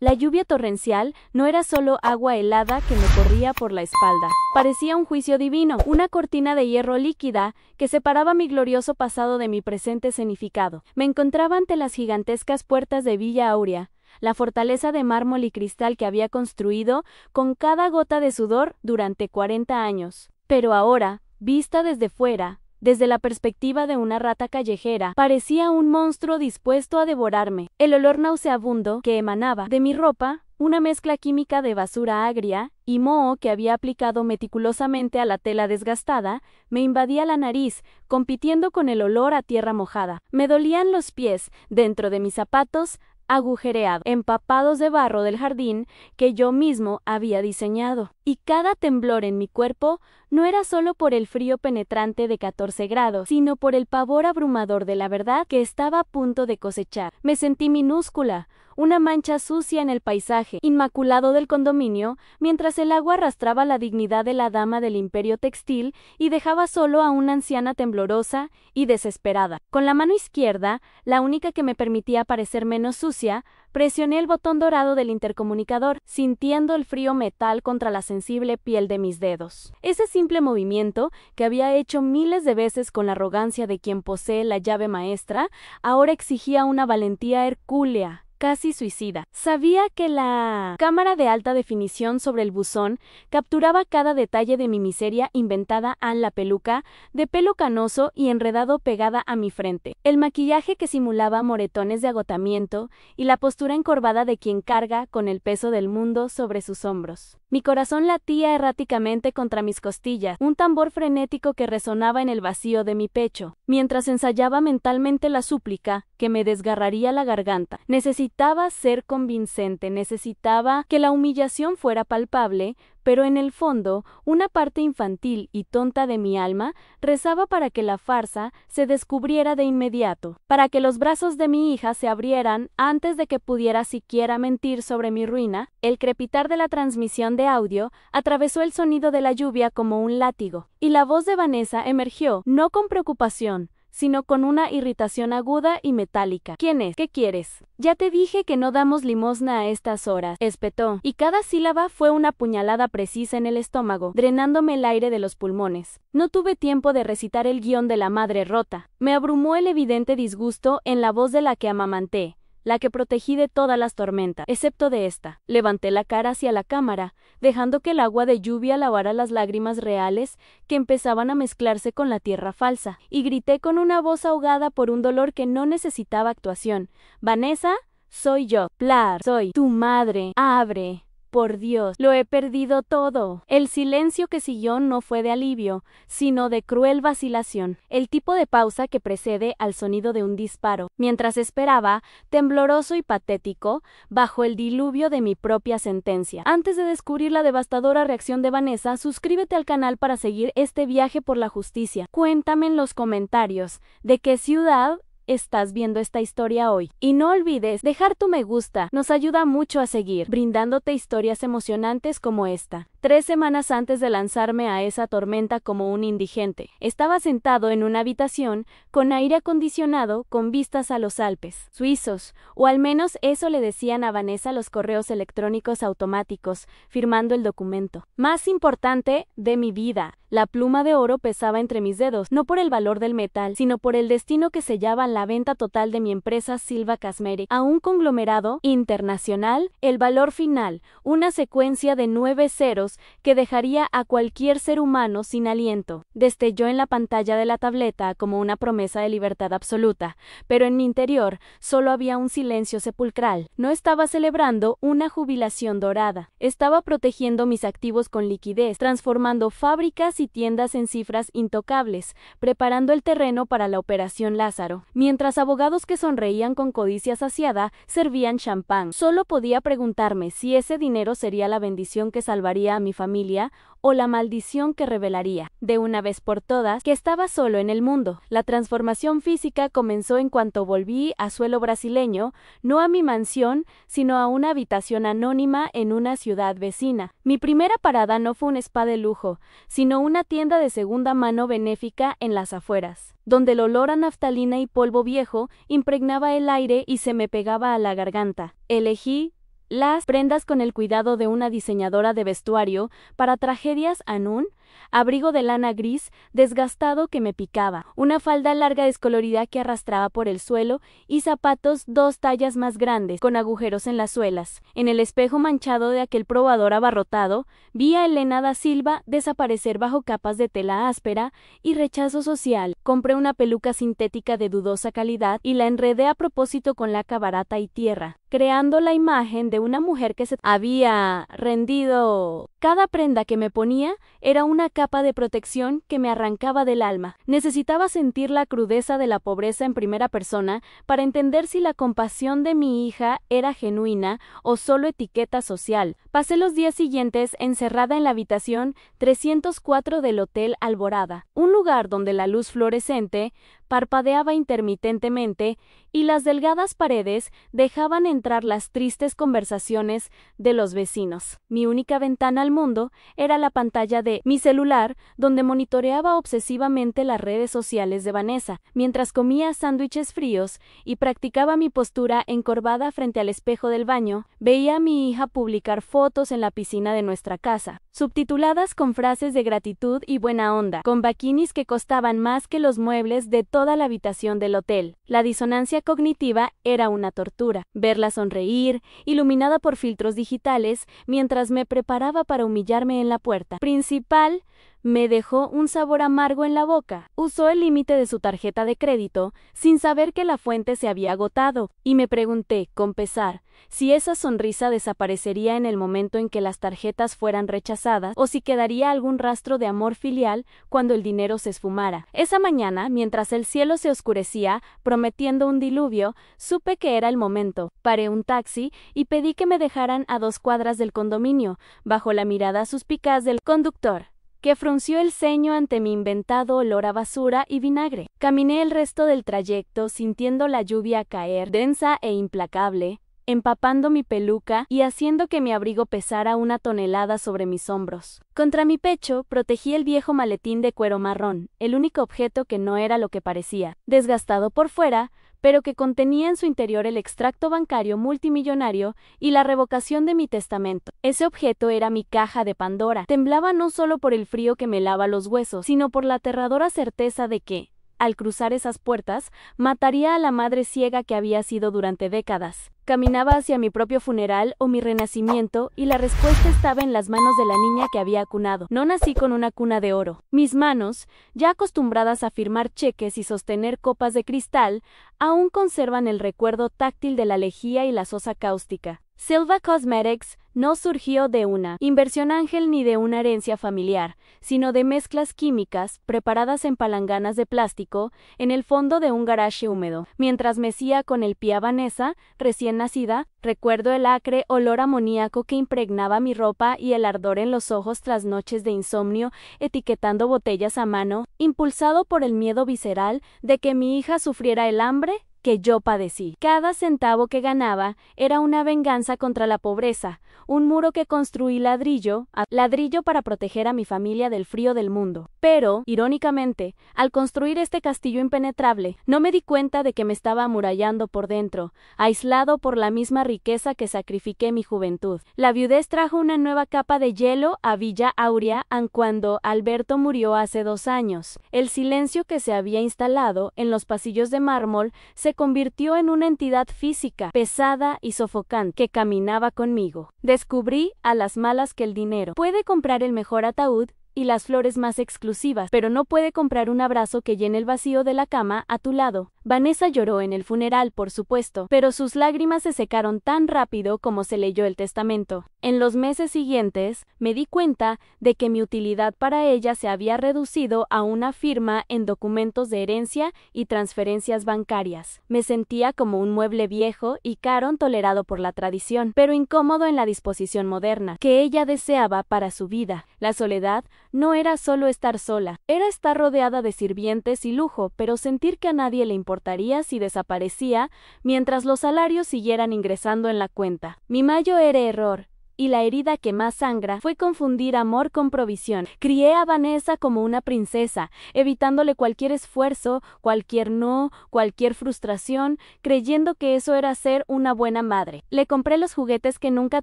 La lluvia torrencial no era solo agua helada que me corría por la espalda. Parecía un juicio divino, una cortina de hierro líquida que separaba mi glorioso pasado de mi presente escenificado. Me encontraba ante las gigantescas puertas de Villa Aurea, la fortaleza de mármol y cristal que había construido con cada gota de sudor durante 40 años. Pero ahora, vista desde fuera, desde la perspectiva de una rata callejera, parecía un monstruo dispuesto a devorarme. El olor nauseabundo que emanaba de mi ropa, una mezcla química de basura agria y moho que había aplicado meticulosamente a la tela desgastada, me invadía la nariz, compitiendo con el olor a tierra mojada. Me dolían los pies, dentro de mis zapatos, agujereados, empapados de barro del jardín que yo mismo había diseñado. Y cada temblor en mi cuerpo no era solo por el frío penetrante de 14 grados, sino por el pavor abrumador de la verdad que estaba a punto de cosechar. Me sentí minúscula, una mancha sucia en el paisaje inmaculado del condominio, mientras el agua arrastraba la dignidad de la dama del imperio textil y dejaba solo a una anciana temblorosa y desesperada. Con la mano izquierda, la única que me permitía parecer menos sucia, presioné el botón dorado del intercomunicador, sintiendo el frío metal contra la sensible piel de mis dedos. Ese simple movimiento, que había hecho miles de veces con la arrogancia de quien posee la llave maestra, ahora exigía una valentía hercúlea, casi suicida. Sabía que la cámara de alta definición sobre el buzón capturaba cada detalle de mi miseria inventada en la peluca, de pelo canoso y enredado pegada a mi frente, el maquillaje que simulaba moretones de agotamiento y la postura encorvada de quien carga con el peso del mundo sobre sus hombros. Mi corazón latía erráticamente contra mis costillas, un tambor frenético que resonaba en el vacío de mi pecho, mientras ensayaba mentalmente la súplica que me desgarraría la garganta. Necesitaba ser convincente, necesitaba que la humillación fuera palpable, pero en el fondo, una parte infantil y tonta de mi alma rezaba para que la farsa se descubriera de inmediato, para que los brazos de mi hija se abrieran antes de que pudiera siquiera mentir sobre mi ruina. El crepitar de la transmisión de audio atravesó el sonido de la lluvia como un látigo, y la voz de Vanessa emergió, no con preocupación, sino con una irritación aguda y metálica. ¿Quién es? ¿Qué quieres? Ya te dije que no damos limosna a estas horas, espetó, y cada sílaba fue una puñalada precisa en el estómago, drenándome el aire de los pulmones. No tuve tiempo de recitar el guión de la madre rota. Me abrumó el evidente disgusto en la voz de la que amamanté, la que protegí de todas las tormentas, excepto de esta. Levanté la cara hacia la cámara, dejando que el agua de lluvia lavara las lágrimas reales que empezaban a mezclarse con la tierra falsa, y grité con una voz ahogada por un dolor que no necesitaba actuación: Vanessa, soy yo. Plar, soy tu madre. Abre. Por Dios, lo he perdido todo. El silencio que siguió no fue de alivio, sino de cruel vacilación, el tipo de pausa que precede al sonido de un disparo, mientras esperaba, tembloroso y patético, bajo el diluvio de mi propia sentencia. Antes de descubrir la devastadora reacción de Vanessa, suscríbete al canal para seguir este viaje por la justicia. Cuéntame en los comentarios de qué ciudad estás viendo esta historia hoy. Y no olvides dejar tu me gusta, nos ayuda mucho a seguir brindándote historias emocionantes como esta. 3 semanas antes de lanzarme a esa tormenta como un indigente, estaba sentado en una habitación con aire acondicionado con vistas a los Alpes suizos, o al menos eso le decían a Vanessa los correos electrónicos automáticos, firmando el documento más importante de mi vida. La pluma de oro pesaba entre mis dedos, no por el valor del metal, sino por el destino que sellaba la venta total de mi empresa Silva Cosmetics a un conglomerado internacional. El valor final, una secuencia de 9 ceros que dejaría a cualquier ser humano sin aliento. Destelló en la pantalla de la tableta como una promesa de libertad absoluta, pero en mi interior solo había un silencio sepulcral. No estaba celebrando una jubilación dorada, estaba protegiendo mis activos con liquidez, transformando fábricas y tiendas en cifras intocables, preparando el terreno para la Operación Lázaro, mientras abogados que sonreían con codicia saciada servían champán. Solo podía preguntarme si ese dinero sería la bendición que salvaría a mi familia o la maldición que revelaría, de una vez por todas, que estaba solo en el mundo. La transformación física comenzó en cuanto volví a suelo brasileño, no a mi mansión, sino a una habitación anónima en una ciudad vecina. Mi primera parada no fue un spa de lujo, sino una tienda de segunda mano benéfica en las afueras, donde el olor a naftalina y polvo viejo impregnaba el aire y se me pegaba a la garganta. Elegí las prendas con el cuidado de una diseñadora de vestuario para tragedias en un abrigo de lana gris desgastado que me picaba, una falda larga descolorida que arrastraba por el suelo y zapatos 2 tallas más grandes con agujeros en las suelas. En el espejo manchado de aquel probador abarrotado, vi a Elena da Silva desaparecer bajo capas de tela áspera y rechazo social. Compré una peluca sintética de dudosa calidad y la enredé a propósito con laca barata y tierra, creando la imagen de una mujer que se había rendido. Cada prenda que me ponía era una capa de protección que me arrancaba del alma. Necesitaba sentir la crudeza de la pobreza en primera persona para entender si la compasión de mi hija era genuina o solo etiqueta social. Pasé los días siguientes encerrada en la habitación 304 del Hotel Alborada, un lugar donde la luz fluorescente parpadeaba intermitentemente y las delgadas paredes dejaban entrar las tristes conversaciones de los vecinos. Mi única ventana al mundo era la pantalla de mi celular, donde monitoreaba obsesivamente las redes sociales de Vanessa, mientras comía sándwiches fríos y practicaba mi postura encorvada frente al espejo del baño. Veía a mi hija publicar fotos en la piscina de nuestra casa, subtituladas con frases de gratitud y buena onda, con bikinis que costaban más que los muebles de toda la habitación del hotel. La disonancia cognitiva era una tortura. Verla sonreír, iluminada por filtros digitales, mientras me preparaba para humillarme en la puerta principal, me dejó un sabor amargo en la boca. Usó el límite de su tarjeta de crédito sin saber que la fuente se había agotado, y me pregunté, con pesar, si esa sonrisa desaparecería en el momento en que las tarjetas fueran rechazadas o si quedaría algún rastro de amor filial cuando el dinero se esfumara. Esa mañana, mientras el cielo se oscurecía, prometiendo un diluvio, supe que era el momento. Paré un taxi y pedí que me dejaran a 2 cuadras del condominio, bajo la mirada suspicaz del conductor, que frunció el ceño ante mi inventado olor a basura y vinagre. Caminé el resto del trayecto sintiendo la lluvia caer, densa e implacable, empapando mi peluca y haciendo que mi abrigo pesara 1 tonelada sobre mis hombros. Contra mi pecho protegí el viejo maletín de cuero marrón, el único objeto que no era lo que parecía, desgastado por fuera, pero que contenía en su interior el extracto bancario multimillonario y la revocación de mi testamento. Ese objeto era mi caja de Pandora. Temblaba no solo por el frío que me helaba los huesos, sino por la aterradora certeza de que, al cruzar esas puertas, mataría a la madre ciega que había sido durante décadas. Caminaba hacia mi propio funeral o mi renacimiento, y la respuesta estaba en las manos de la niña que había acunado. No nací con una cuna de oro. Mis manos, ya acostumbradas a firmar cheques y sostener copas de cristal, aún conservan el recuerdo táctil de la lejía y la sosa cáustica. Silva Cosmetics no surgió de una inversión ángel ni de una herencia familiar, sino de mezclas químicas preparadas en palanganas de plástico en el fondo de un garaje húmedo. Mientras mecía con el pie a Vanessa, recién nacida, recuerdo el acre olor amoníaco que impregnaba mi ropa y el ardor en los ojos tras noches de insomnio etiquetando botellas a mano, impulsado por el miedo visceral de que mi hija sufriera el hambre que yo padecí. Cada centavo que ganaba era una venganza contra la pobreza, un muro que construí ladrillo a ladrillo para proteger a mi familia del frío del mundo. Pero, irónicamente, al construir este castillo impenetrable, no me di cuenta de que me estaba amurallando por dentro, aislado por la misma riqueza que sacrifiqué en mi juventud. La viudez trajo una nueva capa de hielo a Villa Aurea cuando Alberto murió hace 2 años. El silencio que se había instalado en los pasillos de mármol se convirtió en una entidad física, pesada y sofocante, que caminaba conmigo. Descubrí a las malas que el dinero puede comprar el mejor ataúd y las flores más exclusivas, pero no puede comprar un abrazo que llene el vacío de la cama a tu lado. Vanessa lloró en el funeral, por supuesto, pero sus lágrimas se secaron tan rápido como se leyó el testamento. En los meses siguientes, me di cuenta de que mi utilidad para ella se había reducido a una firma en documentos de herencia y transferencias bancarias. Me sentía como un mueble viejo y caro tolerado por la tradición, pero incómodo en la disposición moderna, que ella deseaba para su vida. La soledad no era solo estar sola, era estar rodeada de sirvientes y lujo, pero sentir que a nadie le importaría si desaparecía mientras los salarios siguieran ingresando en la cuenta. Mi mayor error, y la herida que más sangra fue confundir amor con provisión. Crié a Vanessa como una princesa, evitándole cualquier esfuerzo, cualquier no, cualquier frustración, creyendo que eso era ser una buena madre. Le compré los juguetes que nunca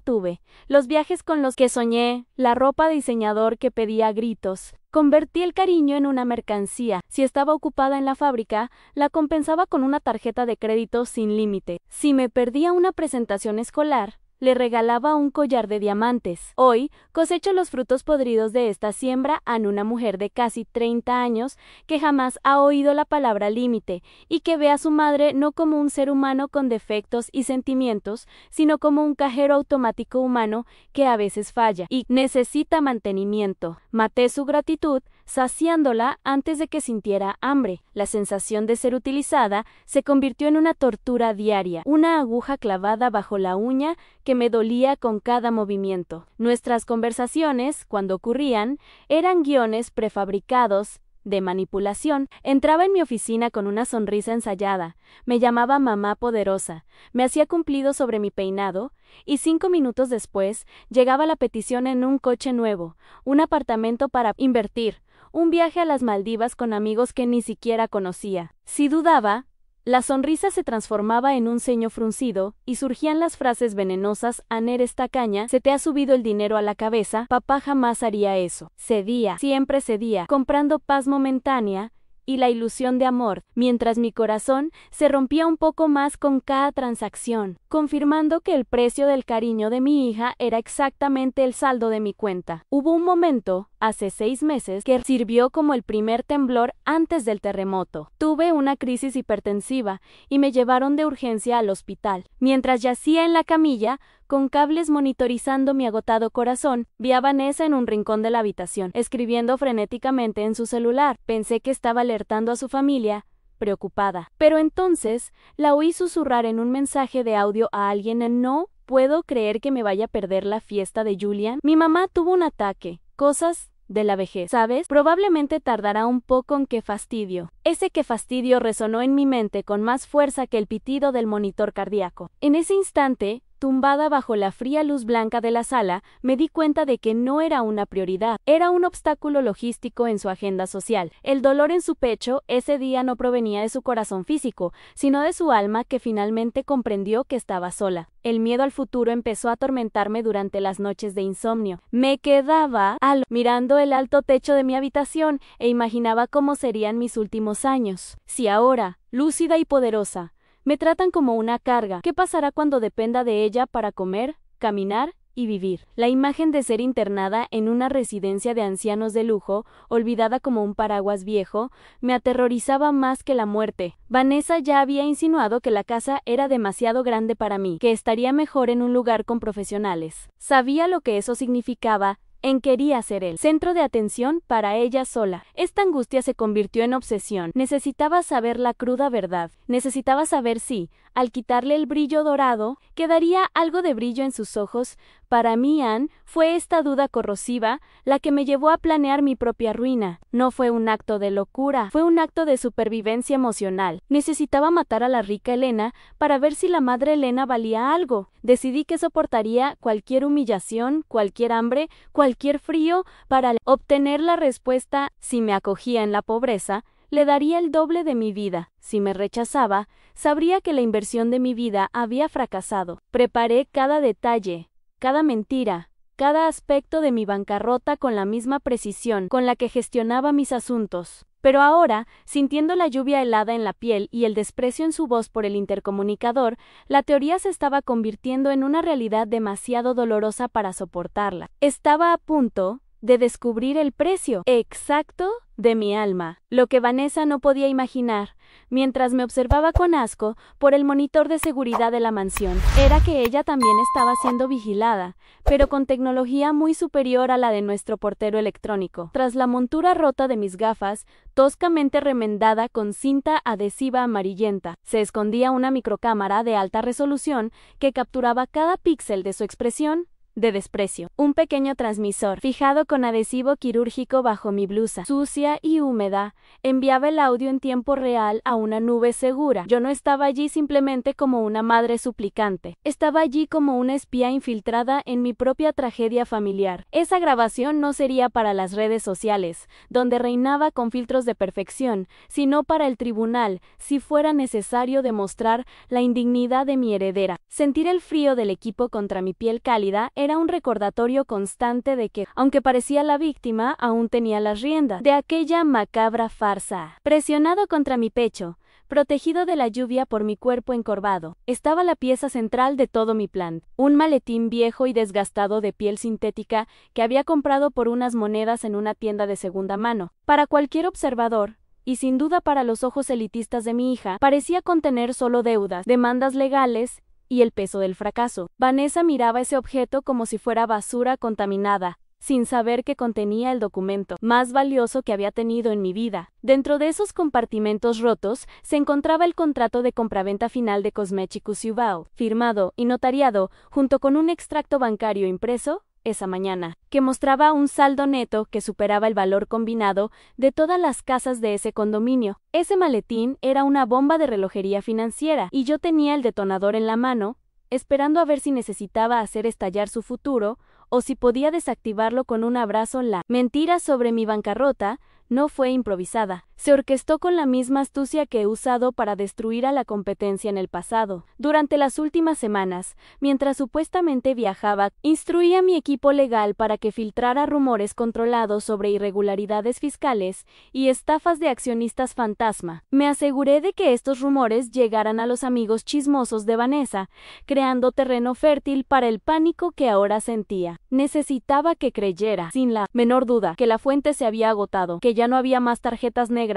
tuve, los viajes con los que soñé, la ropa de diseñador que pedía a gritos. Convertí el cariño en una mercancía. Si estaba ocupada en la fábrica, la compensaba con una tarjeta de crédito sin límite. Si me perdía una presentación escolar, le regalaba un collar de diamantes. Hoy, cosecho los frutos podridos de esta siembra en una mujer de casi 30 años que jamás ha oído la palabra límite y que ve a su madre no como un ser humano con defectos y sentimientos, sino como un cajero automático humano que a veces falla y necesita mantenimiento. Maté su gratitud, saciándola antes de que sintiera hambre. La sensación de ser utilizada se convirtió en una tortura diaria, una aguja clavada bajo la uña que me dolía con cada movimiento. Nuestras conversaciones, cuando ocurrían, eran guiones prefabricados de manipulación. Entraba en mi oficina con una sonrisa ensayada, me llamaba mamá poderosa, me hacía cumplidos sobre mi peinado, y 5 minutos después llegaba la petición en un coche nuevo, un apartamento para invertir, un viaje a las Maldivas con amigos que ni siquiera conocía. Si dudaba, la sonrisa se transformaba en un ceño fruncido y surgían las frases venenosas: «Aner esta caña, se te ha subido el dinero a la cabeza, papá jamás haría eso». Cedía, siempre cedía, comprando paz momentánea y la ilusión de amor, mientras mi corazón se rompía un poco más con cada transacción, confirmando que el precio del cariño de mi hija era exactamente el saldo de mi cuenta. Hubo un momento, hace 6 meses, que sirvió como el primer temblor antes del terremoto. Tuve una crisis hipertensiva y me llevaron de urgencia al hospital. Mientras yacía en la camilla, con cables monitorizando mi agotado corazón, vi a Vanessa en un rincón de la habitación, escribiendo frenéticamente en su celular. Pensé que estaba alertando a su familia, preocupada. Pero entonces, la oí susurrar en un mensaje de audio a alguien: «No puedo creer que me vaya a perder la fiesta de Julian. Mi mamá tuvo un ataque. Cosas de la vejez, ¿sabes? Probablemente tardará un poco en qué fastidio». Ese qué fastidio resonó en mi mente con más fuerza que el pitido del monitor cardíaco. En ese instante, tumbada bajo la fría luz blanca de la sala, me di cuenta de que no era una prioridad, era un obstáculo logístico en su agenda social. El dolor en su pecho ese día no provenía de su corazón físico, sino de su alma, que finalmente comprendió que estaba sola. El miedo al futuro empezó a atormentarme durante las noches de insomnio. Me quedaba mirando el alto techo de mi habitación e imaginaba cómo serían mis últimos años. Si ahora, lúcida y poderosa, me tratan como una carga, ¿qué pasará cuando dependa de ella para comer, caminar y vivir? La imagen de ser internada en una residencia de ancianos de lujo, olvidada como un paraguas viejo, me aterrorizaba más que la muerte. Vanessa ya había insinuado que la casa era demasiado grande para mí, que estaría mejor en un lugar con profesionales. Sabía lo que eso significaba, quería ser el centro de atención para ella sola. Esta angustia se convirtió en obsesión. Necesitaba saber la cruda verdad. Necesitaba saber si, al quitarle el brillo dorado, quedaría algo de brillo en sus ojos. Para mí, Anne, fue esta duda corrosiva la que me llevó a planear mi propia ruina. No fue un acto de locura, fue un acto de supervivencia emocional. Necesitaba matar a la rica Elena para ver si la madre Elena valía algo. Decidí que soportaría cualquier humillación, cualquier hambre, cualquier frío para obtener la respuesta. Si me acogía en la pobreza, le daría el doble de mi vida. Si me rechazaba, sabría que la inversión de mi vida había fracasado. Preparé cada detalle, cada mentira, cada aspecto de mi bancarrota con la misma precisión con la que gestionaba mis asuntos. Pero ahora, sintiendo la lluvia helada en la piel y el desprecio en su voz por el intercomunicador, la teoría se estaba convirtiendo en una realidad demasiado dolorosa para soportarla. Estaba a punto de descubrir el precio exacto de mi alma. Lo que Vanessa no podía imaginar, mientras me observaba con asco por el monitor de seguridad de la mansión, era que ella también estaba siendo vigilada, pero con tecnología muy superior a la de nuestro portero electrónico. Tras la montura rota de mis gafas, toscamente remendada con cinta adhesiva amarillenta, se escondía una microcámara de alta resolución que capturaba cada píxel de su expresión, de desprecio. Un pequeño transmisor, fijado con adhesivo quirúrgico bajo mi blusa, sucia y húmeda, enviaba el audio en tiempo real a una nube segura. Yo no estaba allí simplemente como una madre suplicante. Estaba allí como una espía infiltrada en mi propia tragedia familiar. Esa grabación no sería para las redes sociales, donde reinaba con filtros de perfección, sino para el tribunal, si fuera necesario demostrar la indignidad de mi heredera. Sentir el frío del equipo contra mi piel cálida era un recordatorio constante de que, aunque parecía la víctima, aún tenía las riendas de aquella macabra farsa. Presionado contra mi pecho, protegido de la lluvia por mi cuerpo encorvado, estaba la pieza central de todo mi plan, un maletín viejo y desgastado de piel sintética que había comprado por unas monedas en una tienda de segunda mano. Para cualquier observador, y sin duda para los ojos elitistas de mi hija, parecía contener solo deudas, demandas legales y el peso del fracaso. Vanessa miraba ese objeto como si fuera basura contaminada, sin saber que contenía el documento más valioso que había tenido en mi vida. Dentro de esos compartimentos rotos se encontraba el contrato de compraventa final de Cosméticos Ubao, firmado y notariado, junto con un extracto bancario impreso esa mañana, que mostraba un saldo neto que superaba el valor combinado de todas las casas de ese condominio. Ese maletín era una bomba de relojería financiera, y yo tenía el detonador en la mano, esperando a ver si necesitaba hacer estallar su futuro, o si podía desactivarlo con un abrazo. La mentira sobre mi bancarrota no fue improvisada. Se orquestó con la misma astucia que he usado para destruir a la competencia en el pasado. Durante las últimas semanas, mientras supuestamente viajaba, instruí a mi equipo legal para que filtrara rumores controlados sobre irregularidades fiscales y estafas de accionistas fantasma. Me aseguré de que estos rumores llegaran a los amigos chismosos de Vanessa, creando terreno fértil para el pánico que ahora sentía. Necesitaba que creyera, sin la menor duda, que la fuente se había agotado, que ya no había más tarjetas negras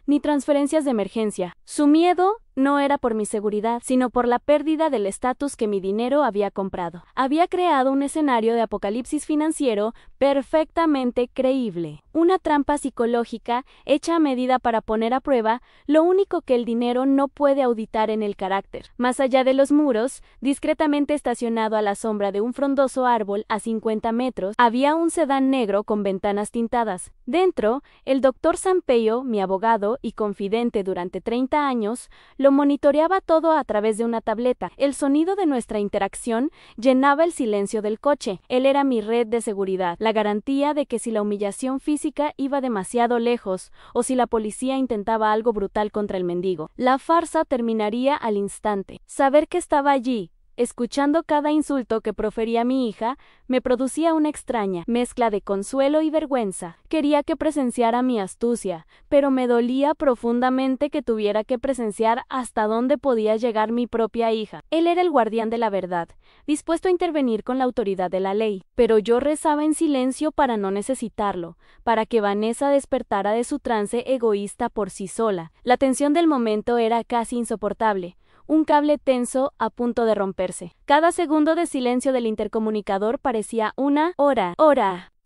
ni transferencias de emergencia. Su miedo no era por mi seguridad, sino por la pérdida del estatus que mi dinero había comprado. Había creado un escenario de apocalipsis financiero perfectamente creíble. Una trampa psicológica hecha a medida para poner a prueba lo único que el dinero no puede auditar en el carácter. Más allá de los muros, discretamente estacionado a la sombra de un frondoso árbol a 50 metros, había un sedán negro con ventanas tintadas. Dentro, el doctor Sampeyo, mi abogado y confidente durante 30 años, lo monitoreaba todo a través de una tableta. El sonido de nuestra interacción llenaba el silencio del coche. Él era mi red de seguridad, la garantía de que si la humillación física iba demasiado lejos o si la policía intentaba algo brutal contra el mendigo, la farsa terminaría al instante. Saber que estaba allí, escuchando cada insulto que profería mi hija, me producía una extraña mezcla de consuelo y vergüenza. Quería que presenciara mi astucia, pero me dolía profundamente que tuviera que presenciar hasta dónde podía llegar mi propia hija. Él era el guardián de la verdad, dispuesto a intervenir con la autoridad de la ley, pero yo rezaba en silencio para no necesitarlo, para que Vanessa despertara de su trance egoísta por sí sola. La tensión del momento era casi insoportable. Un cable tenso a punto de romperse. Cada segundo de silencio del intercomunicador parecía una hora.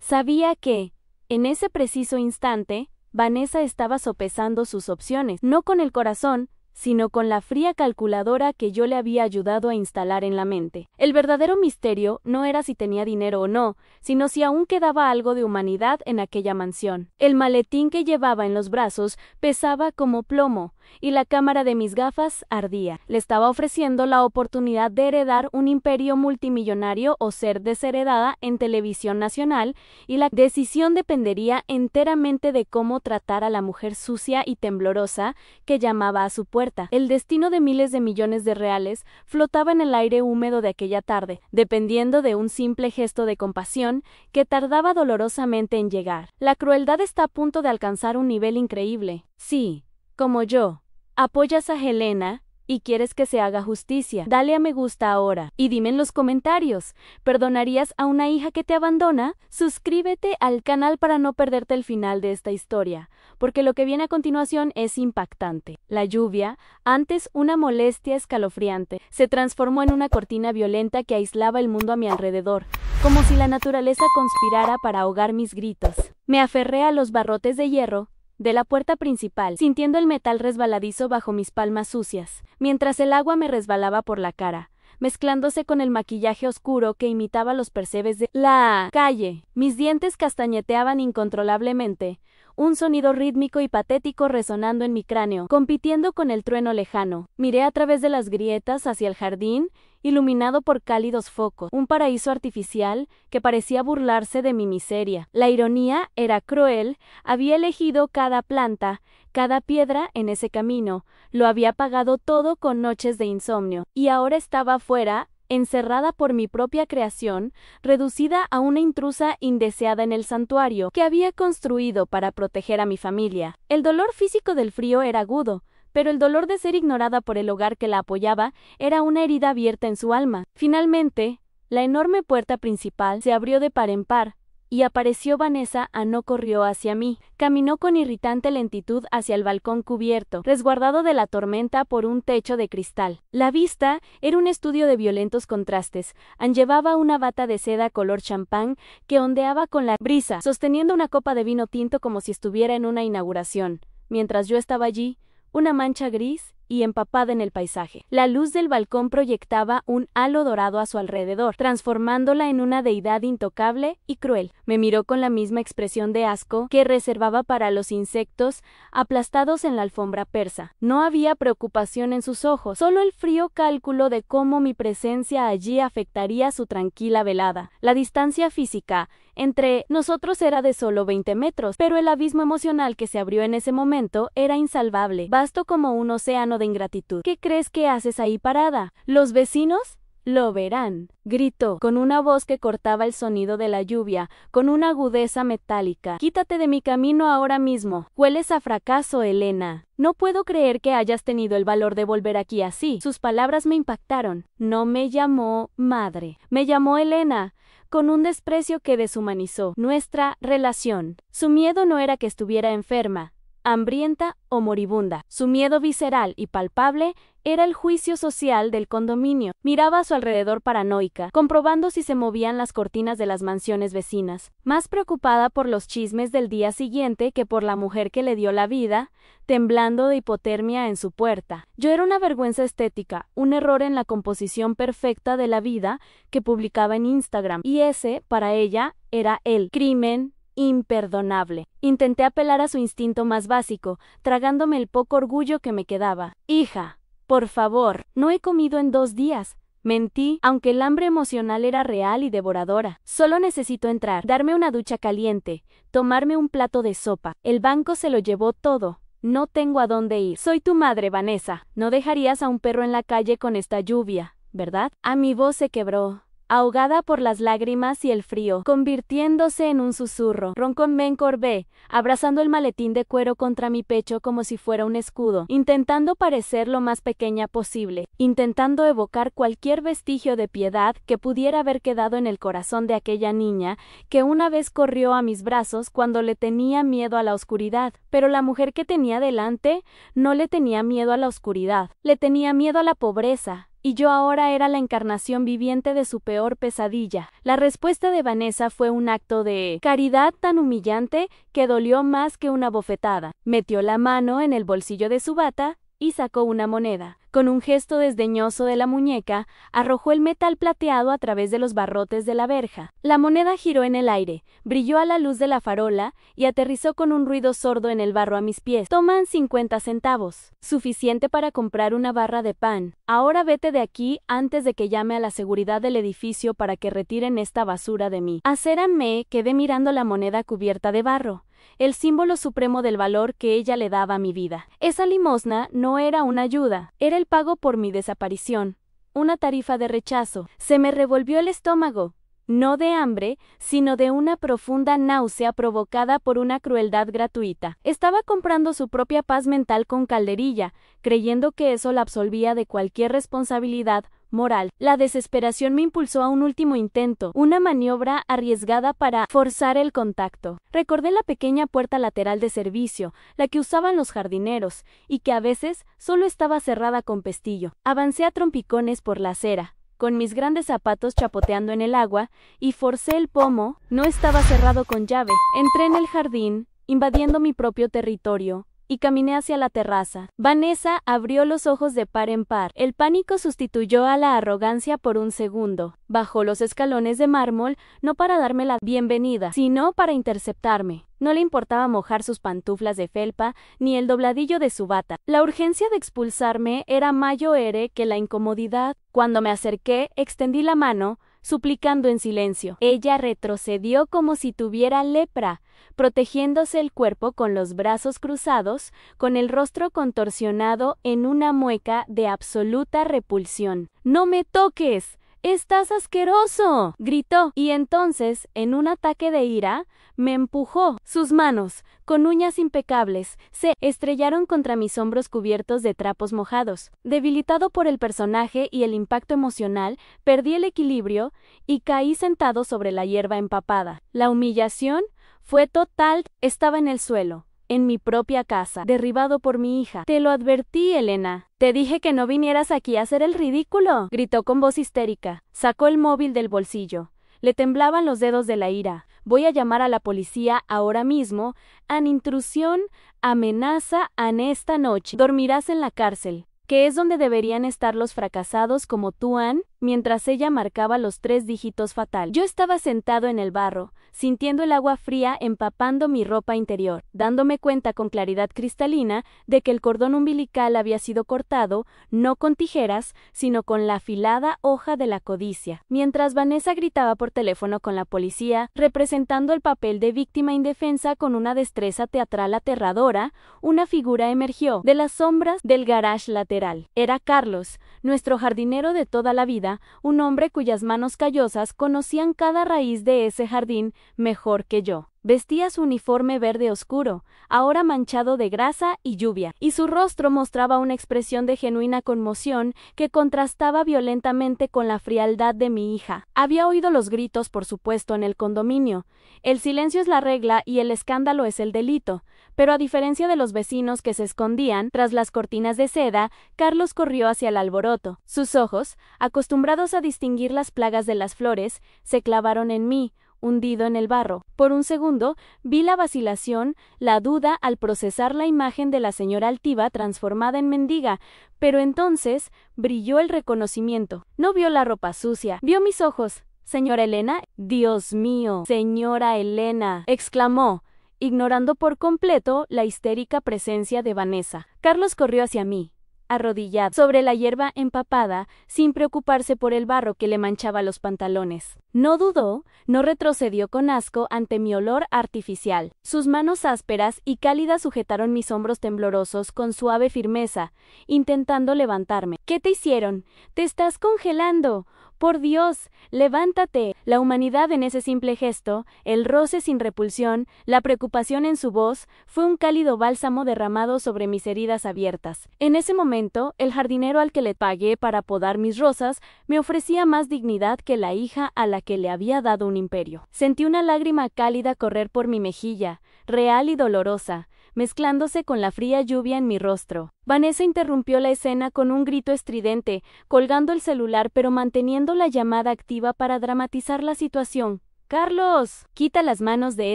Sabía que, en ese preciso instante, Vanessa estaba sopesando sus opciones, no con el corazón, sino con la fría calculadora que yo le había ayudado a instalar en la mente. El verdadero misterio no era si tenía dinero o no, sino si aún quedaba algo de humanidad en aquella mansión. El maletín que llevaba en los brazos pesaba como plomo, y la cámara de mis gafas ardía. Le estaba ofreciendo la oportunidad de heredar un imperio multimillonario o ser desheredada en televisión nacional, y la decisión dependería enteramente de cómo tratar a la mujer sucia y temblorosa que llamaba a su puerta. El destino de miles de millones de reales flotaba en el aire húmedo de aquella tarde, dependiendo de un simple gesto de compasión que tardaba dolorosamente en llegar. La crueldad está a punto de alcanzar un nivel increíble. Sí, como yo, apoyas a Helena y quieres que se haga justicia. Dale a me gusta ahora y dime en los comentarios, ¿perdonarías a una hija que te abandona? Suscríbete al canal para no perderte el final de esta historia, porque lo que viene a continuación es impactante. La lluvia, antes una molestia escalofriante, se transformó en una cortina violenta que aislaba el mundo a mi alrededor, como si la naturaleza conspirara para ahogar mis gritos. Me aferré a los barrotes de hierro de la puerta principal, sintiendo el metal resbaladizo bajo mis palmas sucias, mientras el agua me resbalaba por la cara. mezclándose con el maquillaje oscuro que imitaba los percebes de la calle. Mis dientes castañeteaban incontrolablemente, un sonido rítmico y patético resonando en mi cráneo, compitiendo con el trueno lejano. Miré a través de las grietas hacia el jardín, iluminado por cálidos focos, un paraíso artificial que parecía burlarse de mi miseria. La ironía era cruel, había elegido cada planta, cada piedra en ese camino, lo había pagado todo con noches de insomnio, y ahora estaba afuera, encerrada por mi propia creación, reducida a una intrusa indeseada en el santuario que había construido para proteger a mi familia. El dolor físico del frío era agudo, pero el dolor de ser ignorada por el hogar que la apoyaba era una herida abierta en su alma. Finalmente, la enorme puerta principal se abrió de par en par, y apareció Vanessa. No corrió hacia mí. Caminó con irritante lentitud hacia el balcón cubierto, resguardado de la tormenta por un techo de cristal. La vista era un estudio de violentos contrastes. Llevaba una bata de seda color champán que ondeaba con la brisa, sosteniendo una copa de vino tinto como si estuviera en una inauguración. Mientras yo estaba allí, una mancha gris y empapada en el paisaje. La luz del balcón proyectaba un halo dorado a su alrededor, transformándola en una deidad intocable y cruel. Me miró con la misma expresión de asco que reservaba para los insectos aplastados en la alfombra persa. No había preocupación en sus ojos, solo el frío cálculo de cómo mi presencia allí afectaría su tranquila velada. La distancia física entre nosotros era de solo 20 metros, pero el abismo emocional que se abrió en ese momento era insalvable, vasto como un océano de ingratitud. ¿Qué crees que haces ahí parada? ¿Los vecinos? Lo verán, gritó, con una voz que cortaba el sonido de la lluvia, con una agudeza metálica. Quítate de mi camino ahora mismo. Hueles a fracaso, Elena. No puedo creer que hayas tenido el valor de volver aquí así. Sus palabras me impactaron. No me llamó madre. Me llamó Elena, con un desprecio que deshumanizó nuestra relación. Su miedo no era que estuviera enferma, hambrienta o moribunda. Su miedo visceral y palpable era el juicio social del condominio. Miraba a su alrededor paranoica, comprobando si se movían las cortinas de las mansiones vecinas, más preocupada por los chismes del día siguiente que por la mujer que le dio la vida, temblando de hipotermia en su puerta. Yo era una vergüenza estética, un error en la composición perfecta de la vida que publicaba en Instagram, y ese, para ella, era el crimen imperdonable. Intenté apelar a su instinto más básico, tragándome el poco orgullo que me quedaba. Hija, por favor, no he comido en 2 días. Mentí, aunque el hambre emocional era real y devoradora. Solo necesito entrar, darme una ducha caliente, tomarme un plato de sopa. El banco se lo llevó todo. No tengo a dónde ir. Soy tu madre, Vanessa. No dejarías a un perro en la calle con esta lluvia, ¿verdad? Mi voz se quebró, ahogada por las lágrimas y el frío, convirtiéndose en un susurro. Me encorvé, abrazando el maletín de cuero contra mi pecho como si fuera un escudo, intentando parecer lo más pequeña posible, intentando evocar cualquier vestigio de piedad que pudiera haber quedado en el corazón de aquella niña que una vez corrió a mis brazos cuando le tenía miedo a la oscuridad. Pero la mujer que tenía delante no le tenía miedo a la oscuridad, le tenía miedo a la pobreza. Y yo ahora era la encarnación viviente de su peor pesadilla. La respuesta de Vanessa fue un acto de caridad tan humillante que dolió más que una bofetada. Metió la mano en el bolsillo de su bata y sacó una moneda. Con un gesto desdeñoso de la muñeca, arrojó el metal plateado a través de los barrotes de la verja. La moneda giró en el aire, brilló a la luz de la farola y aterrizó con un ruido sordo en el barro a mis pies. Toman 50 centavos, suficiente para comprar una barra de pan. Ahora vete de aquí antes de que llame a la seguridad del edificio para que retiren esta basura de mí. Acérame, quedé mirando la moneda cubierta de barro, el símbolo supremo del valor que ella le daba a mi vida. Esa limosna no era una ayuda, era el pago por mi desaparición, una tarifa de rechazo. Se me revolvió el estómago, no de hambre, sino de una profunda náusea provocada por una crueldad gratuita. Estaba comprando su propia paz mental con calderilla, creyendo que eso la absolvía de cualquier responsabilidad moral. La desesperación me impulsó a un último intento, una maniobra arriesgada para forzar el contacto. Recordé la pequeña puerta lateral de servicio, la que usaban los jardineros, y que a veces solo estaba cerrada con pestillo. Avancé a trompicones por la acera, con mis grandes zapatos chapoteando en el agua, y forcé el pomo. No estaba cerrado con llave. Entré en el jardín, invadiendo mi propio territorio, y caminé hacia la terraza. Vanessa abrió los ojos de par en par. El pánico sustituyó a la arrogancia por un segundo. Bajó los escalones de mármol, no para darme la bienvenida, sino para interceptarme. No le importaba mojar sus pantuflas de felpa ni el dobladillo de su bata. La urgencia de expulsarme era mayor que la incomodidad. Cuando me acerqué, extendí la mano, suplicando en silencio. Ella retrocedió como si tuviera lepra, protegiéndose el cuerpo con los brazos cruzados, con el rostro contorsionado en una mueca de absoluta repulsión. ¡No me toques! ¡Estás asqueroso!, gritó, y entonces, en un ataque de ira, me empujó. Sus manos, con uñas impecables, se estrellaron contra mis hombros cubiertos de trapos mojados. Debilitado por el personaje y el impacto emocional, perdí el equilibrio y caí sentado sobre la hierba empapada. La humillación fue total. Estaba en el suelo, en mi propia casa, derribado por mi hija. Te lo advertí, Elena. Te dije que no vinieras aquí a hacer el ridículo, gritó con voz histérica. Sacó el móvil del bolsillo. Le temblaban los dedos de la ira. Voy a llamar a la policía ahora mismo. An intrusión, amenaza, an esta noche. Dormirás en la cárcel, que es donde deberían estar los fracasados como tú, Ann, mientras ella marcaba los 3 dígitos fatal. Yo estaba sentado en el barro, sintiendo el agua fría empapando mi ropa interior, dándome cuenta con claridad cristalina de que el cordón umbilical había sido cortado, no con tijeras, sino con la afilada hoja de la codicia. Mientras Vanessa gritaba por teléfono con la policía, representando el papel de víctima indefensa con una destreza teatral aterradora, una figura emergió de las sombras del garage lateral. Era Carlos, nuestro jardinero de toda la vida, un hombre cuyas manos callosas conocían cada raíz de ese jardín mejor que yo. Vestía su uniforme verde oscuro, ahora manchado de grasa y lluvia, y su rostro mostraba una expresión de genuina conmoción que contrastaba violentamente con la frialdad de mi hija. Había oído los gritos, por supuesto, en el condominio. El silencio es la regla y el escándalo es el delito, pero a diferencia de los vecinos que se escondían tras las cortinas de seda, Carlos corrió hacia el alboroto. Sus ojos, acostumbrados a distinguir las plagas de las flores, se clavaron en mí, hundido en el barro. Por un segundo, vi la vacilación, la duda al procesar la imagen de la señora altiva transformada en mendiga, pero entonces brilló el reconocimiento. No vio la ropa sucia, vio mis ojos. ¿Señora Elena? ¡Dios mío! ¡Señora Elena!, exclamó, ignorando por completo la histérica presencia de Vanessa. Carlos corrió hacia mí, arrodillado sobre la hierba empapada, sin preocuparse por el barro que le manchaba los pantalones. No dudó, no retrocedió con asco ante mi olor artificial. Sus manos ásperas y cálidas sujetaron mis hombros temblorosos con suave firmeza, intentando levantarme. ¿Qué te hicieron? ¡Te estás congelando! ¡Por Dios! ¡Levántate! La humanidad en ese simple gesto, el roce sin repulsión, la preocupación en su voz, fue un cálido bálsamo derramado sobre mis heridas abiertas. En ese momento, el jardinero al que le pagué para podar mis rosas me ofrecía más dignidad que la hija a la que le había dado un imperio. Sentí una lágrima cálida correr por mi mejilla, real y dolorosa, mezclándose con la fría lluvia en mi rostro. Vanessa interrumpió la escena con un grito estridente, colgando el celular pero manteniendo la llamada activa para dramatizar la situación. «Carlos, quita las manos de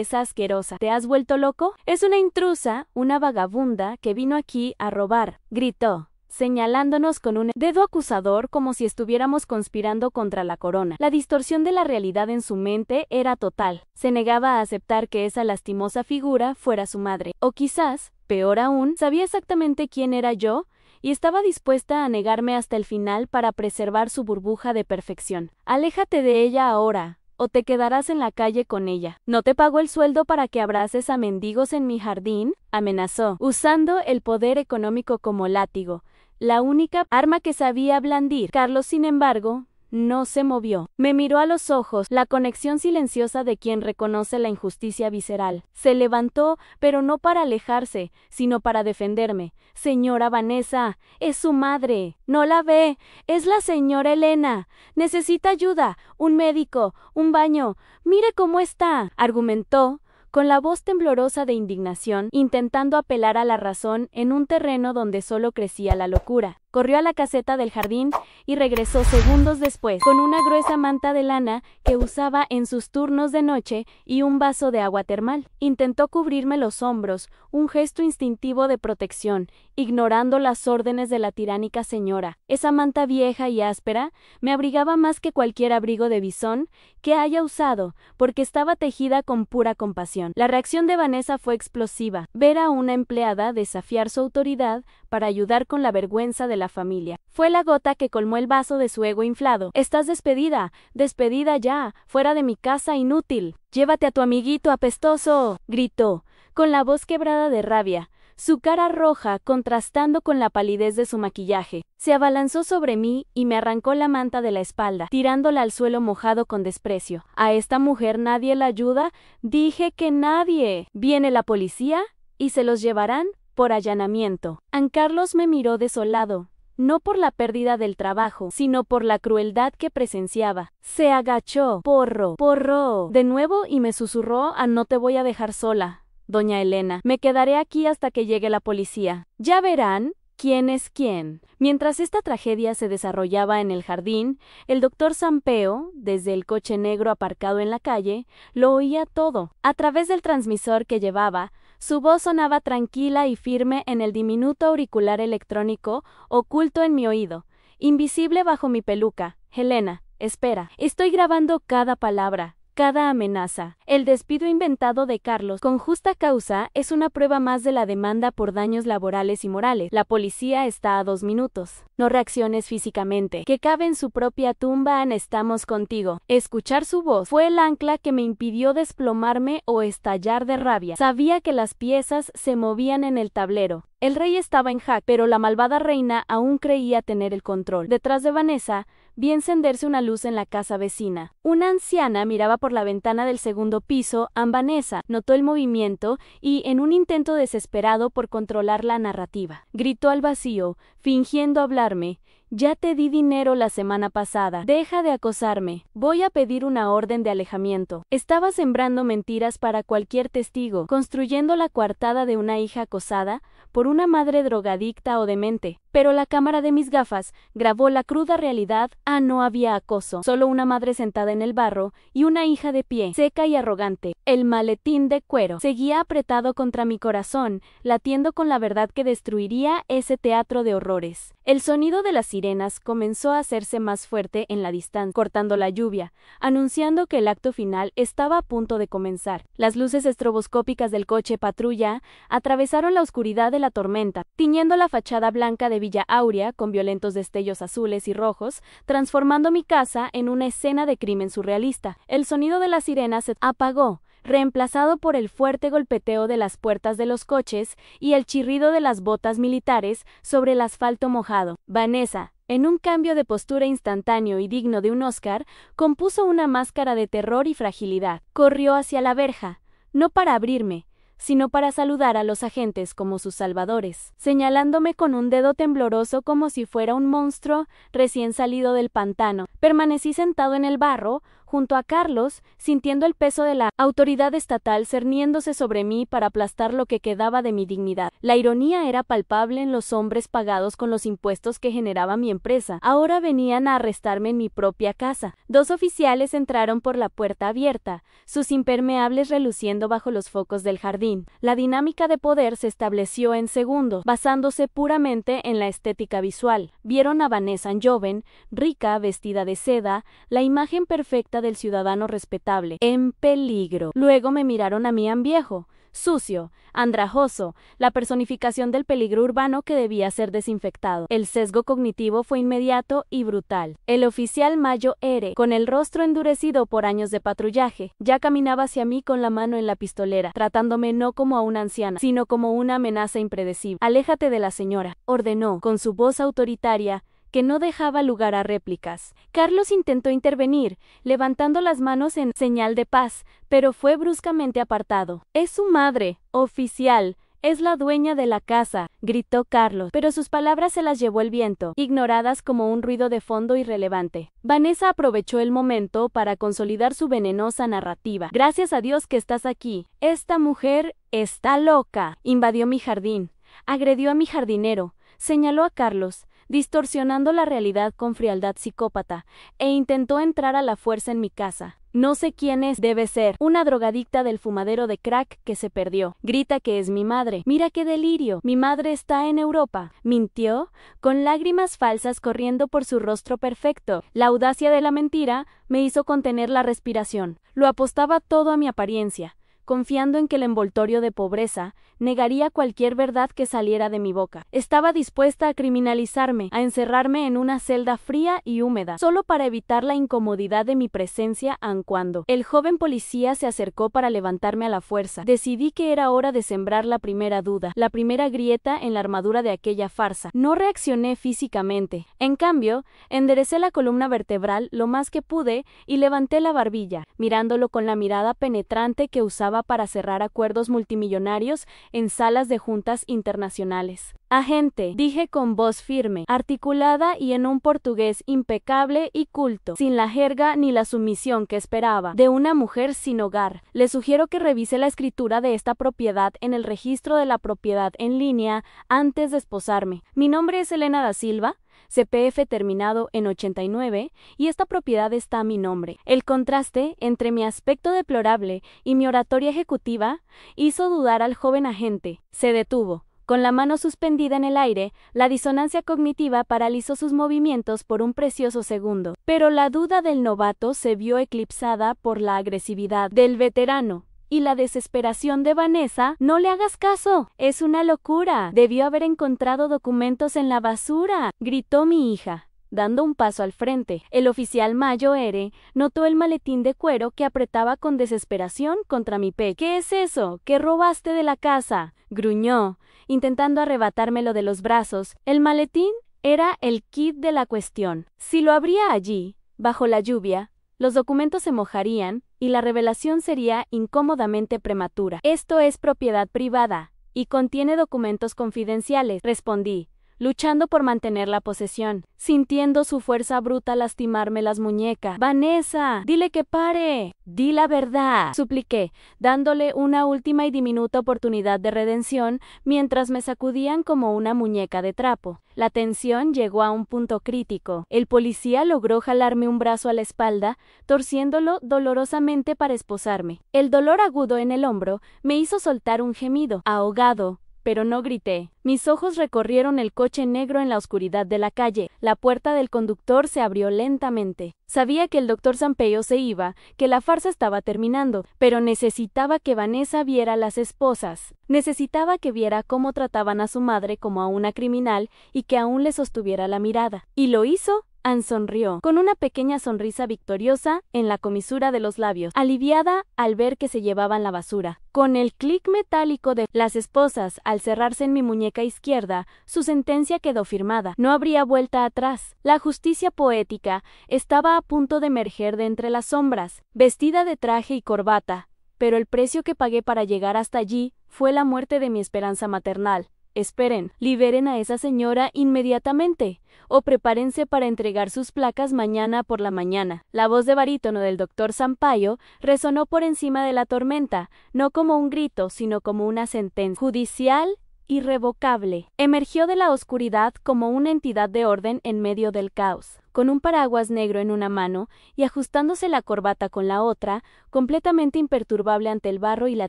esa asquerosa. ¿Te has vuelto loco? Es una intrusa, una vagabunda que vino aquí a robar», gritó, señalándonos con un dedo acusador como si estuviéramos conspirando contra la corona. La distorsión de la realidad en su mente era total. Se negaba a aceptar que esa lastimosa figura fuera su madre. O quizás, peor aún, sabía exactamente quién era yo y estaba dispuesta a negarme hasta el final para preservar su burbuja de perfección. «Aléjate de ella ahora, o te quedarás en la calle con ella. ¿No te pago el sueldo para que abraces a mendigos en mi jardín?», amenazó, usando el poder económico como látigo, la única arma que sabía blandir. Carlos, sin embargo, no se movió. Me miró a los ojos, la conexión silenciosa de quien reconoce la injusticia visceral. Se levantó, pero no para alejarse, sino para defenderme. «Señora Vanessa, es su madre. No la ve. Es la señora Elena. Necesita ayuda, un médico, un baño. Mire cómo está», argumentó, con la voz temblorosa de indignación, intentando apelar a la razón en un terreno donde solo crecía la locura. Corrió a la caseta del jardín y regresó segundos después, con una gruesa manta de lana que usaba en sus turnos de noche y un vaso de agua termal. Intentó cubrirme los hombros, un gesto instintivo de protección, ignorando las órdenes de la tiránica señora. Esa manta vieja y áspera me abrigaba más que cualquier abrigo de bisón que haya usado, porque estaba tejida con pura compasión. La reacción de Vanessa fue explosiva. Ver a una empleada desafiar su autoridad para ayudar con la vergüenza de la familia. Fue la gota que colmó el vaso de su ego inflado. «Estás despedida, despedida ya, fuera de mi casa, inútil. Llévate a tu amiguito apestoso», gritó, con la voz quebrada de rabia, su cara roja contrastando con la palidez de su maquillaje. Se abalanzó sobre mí y me arrancó la manta de la espalda, tirándola al suelo mojado con desprecio. «¿A esta mujer nadie la ayuda? Dije que nadie. ¿Viene la policía? ¿Y se los llevarán?» Por allanamiento. Carlos me miró desolado, no por la pérdida del trabajo, sino por la crueldad que presenciaba. Se agachó. «Porro, porro», de nuevo y me susurró: «No te voy a dejar sola, doña Elena. Me quedaré aquí hasta que llegue la policía. Ya verán quién es quién». Mientras esta tragedia se desarrollaba en el jardín, el doctor Sampeo, desde el coche negro aparcado en la calle, lo oía todo. A través del transmisor que llevaba, su voz sonaba tranquila y firme en el diminuto auricular electrónico oculto en mi oído, invisible bajo mi peluca. «Helena, espera. Estoy grabando cada palabra, cada amenaza. El despido inventado de Carlos con justa causa es una prueba más de la demanda por daños laborales y morales. La policía está a 2 minutos. No reacciones físicamente. Que cabe en su propia tumba. Estamos contigo». Escuchar su voz fue el ancla que me impidió desplomarme o estallar de rabia. Sabía que las piezas se movían en el tablero. El rey estaba en jaque, pero la malvada reina aún creía tener el control. Detrás de Vanessa vi encenderse una luz en la casa vecina. Una anciana miraba por la ventana del segundo piso a Vanessa, notó el movimiento y, en un intento desesperado por controlar la narrativa, gritó al vacío, fingiendo hablarme: «Ya te di dinero la semana pasada. Deja de acosarme. Voy a pedir una orden de alejamiento». Estaba sembrando mentiras para cualquier testigo, construyendo la coartada de una hija acosada por una madre drogadicta o demente. Pero la cámara de mis gafas grabó la cruda realidad. No había acoso, solo una madre sentada en el barro y una hija de pie, seca y arrogante. El maletín de cuero seguía apretado contra mi corazón, latiendo con la verdad que destruiría ese teatro de horrores. El sonido de las sirenas comenzó a hacerse más fuerte en la distancia, cortando la lluvia, anunciando que el acto final estaba a punto de comenzar. Las luces estroboscópicas del coche patrulla atravesaron la oscuridad de la tormenta, tiñendo la fachada blanca de Villa Aurea con violentos destellos azules y rojos, transformando mi casa en una escena de crimen surrealista. El sonido de la sirena se apagó, reemplazado por el fuerte golpeteo de las puertas de los coches y el chirrido de las botas militares sobre el asfalto mojado. Vanessa, en un cambio de postura instantáneo y digno de un Oscar, compuso una máscara de terror y fragilidad. Corrió hacia la verja, no para abrirme, sino para saludar a los agentes como sus salvadores, señalándome con un dedo tembloroso como si fuera un monstruo recién salido del pantano. Permanecí sentado en el barro, junto a Carlos, sintiendo el peso de la autoridad estatal cerniéndose sobre mí para aplastar lo que quedaba de mi dignidad. La ironía era palpable en los hombres pagados con los impuestos que generaba mi empresa. Ahora venían a arrestarme en mi propia casa. 2 oficiales entraron por la puerta abierta, sus impermeables reluciendo bajo los focos del jardín. La dinámica de poder se estableció en segundos, basándose puramente en la estética visual. Vieron a Vanessa joven, rica, vestida de seda, la imagen perfecta del ciudadano respetable, en peligro. Luego me miraron a mí viejo, sucio, andrajoso, la personificación del peligro urbano que debía ser desinfectado. El sesgo cognitivo fue inmediato y brutal. El oficial Mayo R., con el rostro endurecido por años de patrullaje, ya caminaba hacia mí con la mano en la pistolera, tratándome no como a una anciana, sino como una amenaza impredecible. «Aléjate de la señora», ordenó, con su voz autoritaria, que no dejaba lugar a réplicas. Carlos intentó intervenir, levantando las manos en señal de paz, pero fue bruscamente apartado. «Es su madre, oficial, es la dueña de la casa», gritó Carlos, pero sus palabras se las llevó el viento, ignoradas como un ruido de fondo irrelevante. Vanessa aprovechó el momento para consolidar su venenosa narrativa. «Gracias a Dios que estás aquí. Esta mujer está loca. Invadió mi jardín, agredió a mi jardinero», señaló a Carlos, distorsionando la realidad con frialdad psicópata, e intentó entrar a la fuerza en mi casa. No sé quién es, debe ser una drogadicta del fumadero de crack que se perdió. Grita que es mi madre. Mira qué delirio. Mi madre está en Europa. ¿Mintió? Con lágrimas falsas corriendo por su rostro perfecto. La audacia de la mentira me hizo contener la respiración. Lo apostaba todo a mi apariencia, confiando en que el envoltorio de pobreza negaría cualquier verdad que saliera de mi boca. Estaba dispuesta a criminalizarme, a encerrarme en una celda fría y húmeda, solo para evitar la incomodidad de mi presencia aun cuando el joven policía se acercó para levantarme a la fuerza. Decidí que era hora de sembrar la primera duda, la primera grieta en la armadura de aquella farsa. No reaccioné físicamente. En cambio, enderecé la columna vertebral lo más que pude y levanté la barbilla, mirándolo con la mirada penetrante que usaba para cerrar acuerdos multimillonarios en salas de juntas internacionales. Agente, dije con voz firme, articulada y en un portugués impecable y culto, sin la jerga ni la sumisión que esperaba de una mujer sin hogar. Le sugiero que revise la escritura de esta propiedad en el registro de la propiedad en línea antes de esposarme. Mi nombre es Elena da Silva, CPF terminado en 89, y esta propiedad está a mi nombre. El contraste entre mi aspecto deplorable y mi oratoria ejecutiva hizo dudar al joven agente. Se detuvo. Con la mano suspendida en el aire, la disonancia cognitiva paralizó sus movimientos por un precioso segundo. Pero la duda del novato se vio eclipsada por la agresividad del veterano y la desesperación de Vanessa. No le hagas caso, es una locura. Debió haber encontrado documentos en la basura, gritó mi hija, dando un paso al frente. El oficial Mayo R. notó el maletín de cuero que apretaba con desesperación contra mi pecho. ¿Qué es eso? ¿Qué robaste de la casa?, gruñó, intentando arrebatármelo de los brazos. El maletín era el kit de la cuestión. Si lo abría allí, bajo la lluvia, los documentos se mojarían y la revelación sería incómodamente prematura. Esto es propiedad privada y contiene documentos confidenciales, respondí, luchando por mantener la posesión, sintiendo su fuerza bruta lastimarme las muñecas. Vanessa, dile que pare. Di la verdad, supliqué, dándole una última y diminuta oportunidad de redención mientras me sacudían como una muñeca de trapo. La tensión llegó a un punto crítico. El policía logró jalarme un brazo a la espalda, torciéndolo dolorosamente para esposarme. El dolor agudo en el hombro me hizo soltar un gemido, ahogado, pero no grité. Mis ojos recorrieron el coche negro en la oscuridad de la calle. La puerta del conductor se abrió lentamente. Sabía que el doctor Sampaio se iba, que la farsa estaba terminando, pero necesitaba que Vanessa viera a las esposas. Necesitaba que viera cómo trataban a su madre como a una criminal y que aún le sostuviera la mirada. ¿Y lo hizo? Ann sonrió, con una pequeña sonrisa victoriosa en la comisura de los labios, aliviada al ver que se llevaban la basura. Con el clic metálico de las esposas al cerrarse en mi muñeca izquierda, su sentencia quedó firmada. No habría vuelta atrás. La justicia poética estaba a punto de emerger de entre las sombras, vestida de traje y corbata, pero el precio que pagué para llegar hasta allí fue la muerte de mi esperanza maternal. Esperen, liberen a esa señora inmediatamente, o prepárense para entregar sus placas mañana por la mañana. La voz de barítono del doctor Sampaio resonó por encima de la tormenta, no como un grito, sino como una sentencia judicial irrevocable. Emergió de la oscuridad como una entidad de orden en medio del caos, con un paraguas negro en una mano y ajustándose la corbata con la otra, completamente imperturbable ante el barro y la